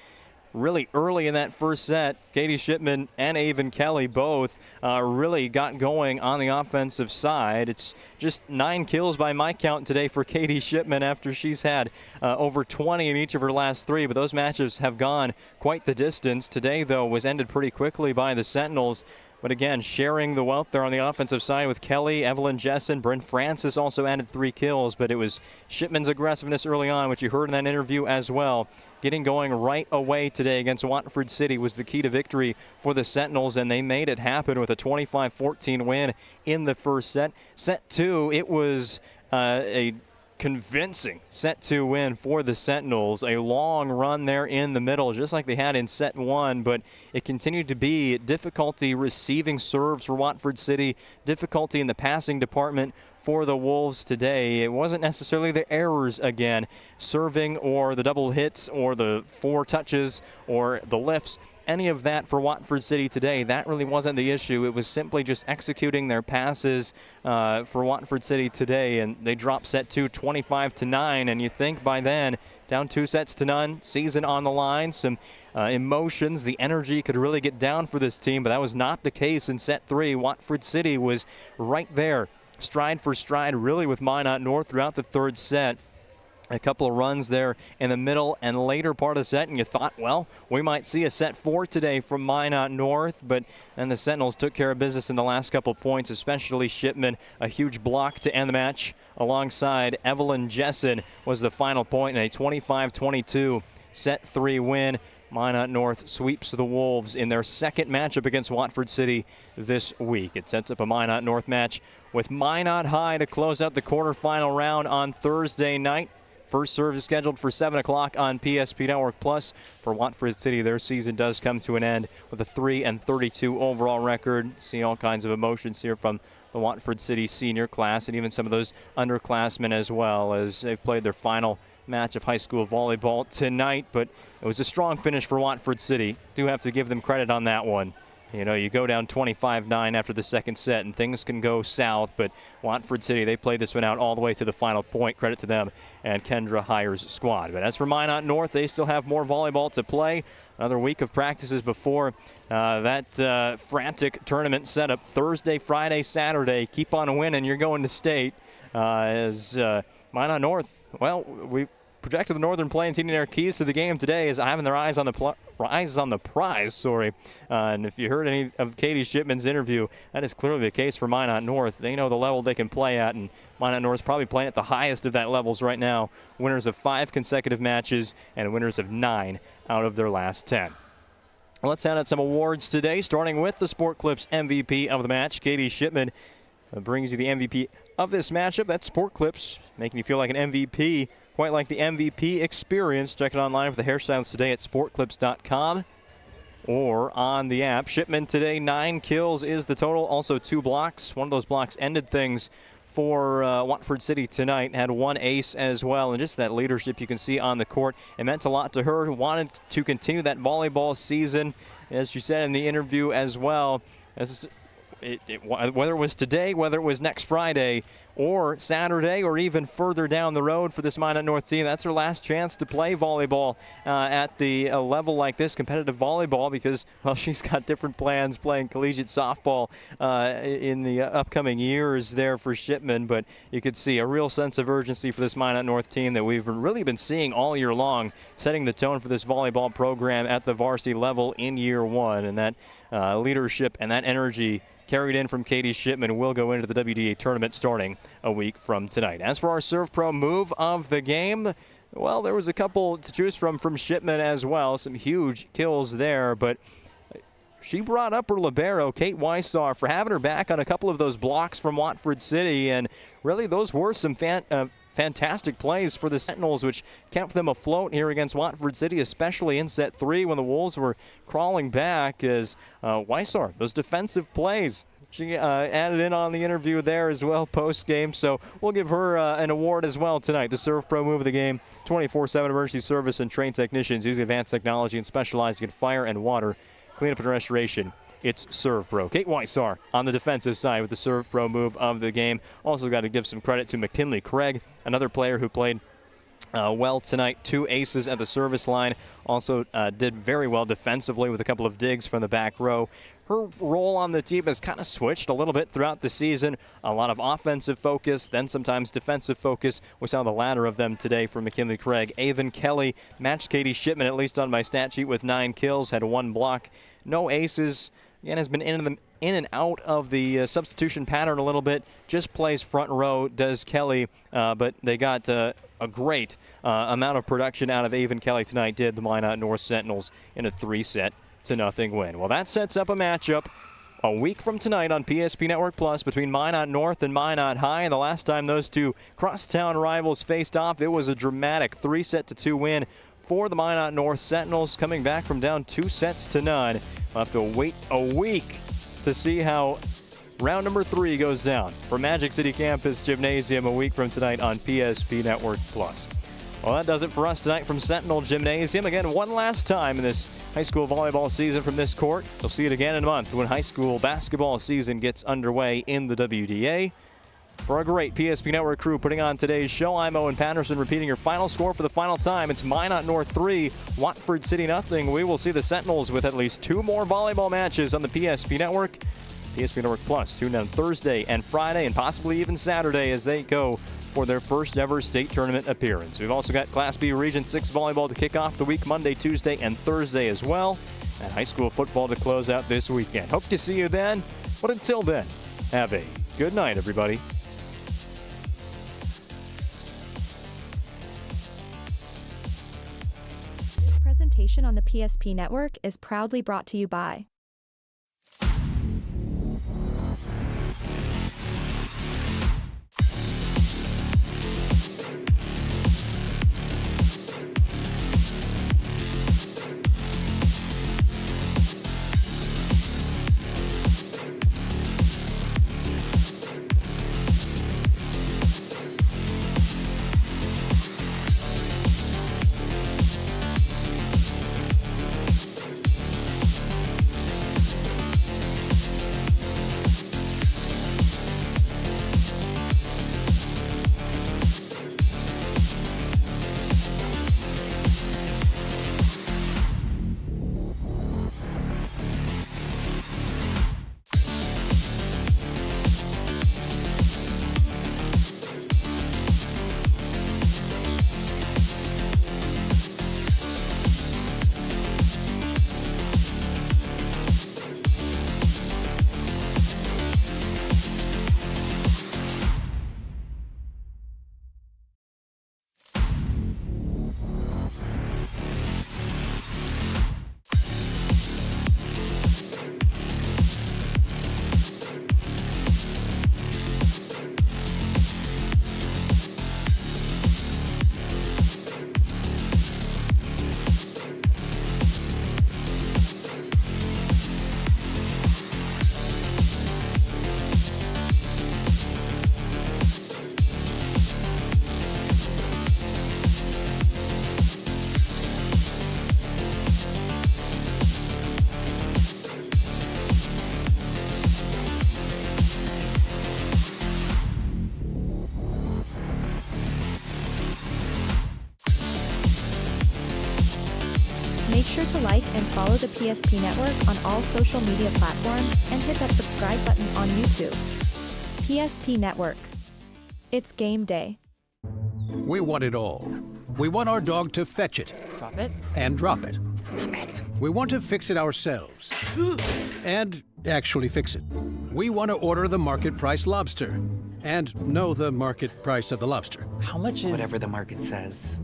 Really early in that first set, Katie Shipman and Avon Kelly both really got going on the offensive side. It's just 9 kills by my count today for Katie Shipman after she's had over 20 in each of her last 3, but those matches have gone quite the distance. Today, though, was ended pretty quickly by the Sentinels. But again, sharing the wealth there on the offensive side with Kelly, Evelyn Jessen. Bryn Francis also added 3 kills, but it was Shipman's aggressiveness early on, which you heard in that interview as well. Getting going right away today against Watford City was the key to victory for the Sentinels, and they made it happen with a 25-14 win in the first set. Set 2, it was a convincing set 2 win for the Sentinels. A long run there in the middle, just like they had in set 1, but it continued to be difficulty receiving serves for Watford City, difficulty in the passing department for the Wolves today. It wasn't necessarily the errors again, serving or the double hits or the 4 touches or the lifts. Any of that for Watford City today, that really wasn't the issue. It was simply just executing their passes for Watford City today, and they dropped set 2 25-9, and you think by then, down 2-0, season on the line, some emotions, the energy could really get down for this team, but that was not the case in set 3. Watford City was right there, stride for stride, really, with Minot North throughout the third set. A couple of runs there in the middle and later part of the set, and you thought, well, we might see a set 4 today from Minot North, but then the Sentinels took care of business in the last couple of points, especially Shipman. A huge block to end the match alongside Evelyn Jessen was the final point in a 25-22 set 3 win. Minot North sweeps the Wolves in their second matchup against Watford City this week. It sets up a Minot North match with Minot High to close out the quarterfinal round on Thursday night. First serve is scheduled for 7 o'clock on PSP Network Plus. For Watford City, their season does come to an end with a 3-32 overall record. See all kinds of emotions here from the Watford City senior class and even some of those underclassmen as well, as they've played their final match of high school volleyball tonight. But it was a strong finish for Watford City. Do have to give them credit on that one. You know, you go down 25-9 after the second set, and things can go south, but Watford City, they played this one out all the way to the final point. Credit to them and Kendra Hires' squad. But as for Minot North, they still have more volleyball to play. Another week of practices before that frantic tournament setup. Thursday, Friday, Saturday. Keep on winning. You're going to state. As Minot North, well, we projected the Northern Plains needing their keys to the game today as having their eyes on the prize. And if you heard any of Katie Shipman's interview, that is clearly the case for Minot North. They know the level they can play at, and Minot North is probably playing at the highest of that levels right now. Winners of 5 consecutive matches and winners of 9 out of their last 10. Let's hand out some awards today, starting with the Sport Clips MVP of the match. Katie Shipman brings you the MVP of this matchup. That's Sport Clips, making you feel like an MVP. Quite like the MVP experience. Check it online for the hairstyles today at sportclips.com or on the app. Shipman today, 9 kills is the total. Also 2 blocks. One of those blocks ended things for Watford City tonight. Had 1 ace as well. And just that leadership you can see on the court. It meant a lot to her. Wanted to continue that volleyball season, as she said in the interview as well. Whether it was today, whether it was next Friday or Saturday or even further down the road for this Minot North team, that's her last chance to play volleyball at the level like this, competitive volleyball, because, well, she's got different plans playing collegiate softball in the upcoming years there for Shipman. But you could see a real sense of urgency for this Minot North team that we've really been seeing all year long, setting the tone for this volleyball program at the varsity level in year 1. And that leadership and that energy carried in from Katie Shipman will go into the WDA tournament starting a week from tonight. As for our Serve Pro move of the game, well, there was a couple to choose from Shipman as well. Some huge kills there, but she brought up her libero, Kate Weissar, for having her back on a couple of those blocks from Watford City, and really those were some fantastic plays for the Sentinels, which kept them afloat here against Watford City, especially in set 3 when the Wolves were crawling back. As Weissar, those defensive plays, she added in on the interview there as well post-game, so we'll give her an award as well tonight. The Serve Pro move of the game, 24/7 emergency service and trained technicians using advanced technology and specializing in fire and water cleanup and restoration. It's Serve Pro. Kate Weissar on the defensive side with the Serve Pro move of the game. Also got to give some credit to McKinley Craig, another player who played well tonight. 2 aces at the service line. Also did very well defensively with a couple of digs from the back row. Her role on the team has kind of switched a little bit throughout the season. A lot of offensive focus, then sometimes defensive focus. We saw the latter of them today from McKinley Craig. Avon Kelly matched Katie Shipman, at least on my stat sheet, with 9 kills, had 1 block, no aces. Again, has been in and out of the substitution pattern a little bit. Just plays front row, does Kelly, but they got a great amount of production out of Avon Kelly tonight, did the Minot North Sentinels in a 3-0 win. Well, that sets up a matchup a week from tonight on PSP Network Plus between Minot North and Minot High. And the last time those two crosstown rivals faced off, it was a dramatic 3-2 win for the Minot North Sentinels, coming back from down 2-0. We'll have to wait a week to see how round number 3 goes down for Magic City Campus Gymnasium a week from tonight on PSP Network Plus. Well, that does it for us tonight from Sentinel Gymnasium. Again, one last time in this high school volleyball season from this court. You'll see it again in a month when high school basketball season gets underway in the WDA. For a great PSP Network crew putting on today's show, I'm Owen Patterson, repeating your final score for the final time. It's Minot North 3, Watford City nothing. We will see the Sentinels with at least 2 more volleyball matches on the PSP Network. PSP Network Plus, tune in on Thursday and Friday and possibly even Saturday as they go for their first ever state tournament appearance. We've also got Class B Region 6 volleyball to kick off the week Monday, Tuesday, and Thursday as well, and high school football to close out this weekend. Hope to see you then, but until then, have a good night, everybody. This presentation on the PSP Network is proudly brought to you by like and follow the PSP Network on all social media platforms and hit that subscribe button on YouTube. PSP Network. It's game day. We want it all. We want our dog to fetch it. Drop it. And drop it. MINOT. We want to fix it ourselves. And actually fix it. We want to order the market price lobster. And know the market price of the lobster. How much is... Whatever the market says.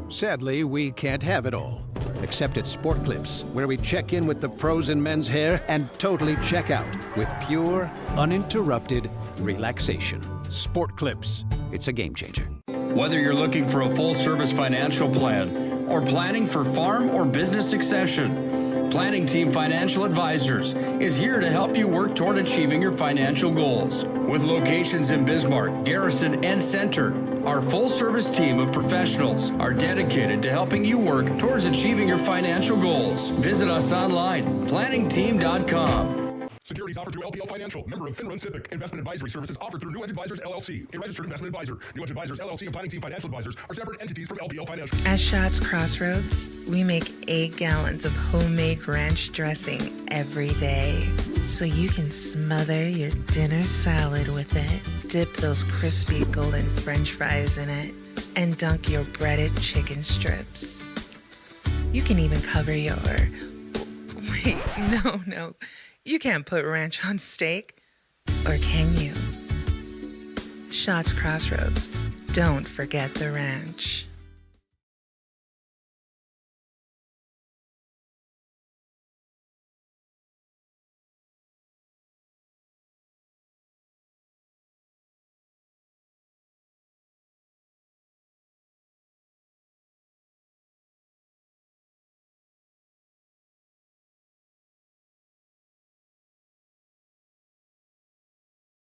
Sadly, we can't have it all. Except at Sport Clips, where we check in with the pros in men's hair and totally check out with pure, uninterrupted relaxation. Sport Clips. It's a game changer. Whether you're looking for a full-service financial plan or planning for farm or business succession, Planning Team Financial Advisors is here to help you work toward achieving your financial goals. With locations in Bismarck, Garrison, and Center, our full-service team of professionals are dedicated to helping you work towards achieving your financial goals. Visit us online, planningteam.com. Securities offered through LPL Financial, member of FinRun SIPC. Investment advisory services offered through New Edge Advisors, LLC, a registered investment advisor. New Edge Advisors, LLC, and Planning Team Financial Advisors are separate entities from LPL Financial. At Shots Crossroads, we make 8 gallons of homemade ranch dressing every day, so you can smother your dinner salad with it, dip those crispy golden French fries in it, and dunk your breaded chicken strips. You can even cover your... Wait, no. You can't put ranch on steak, or can you? Shots Crossroads. Don't forget the ranch.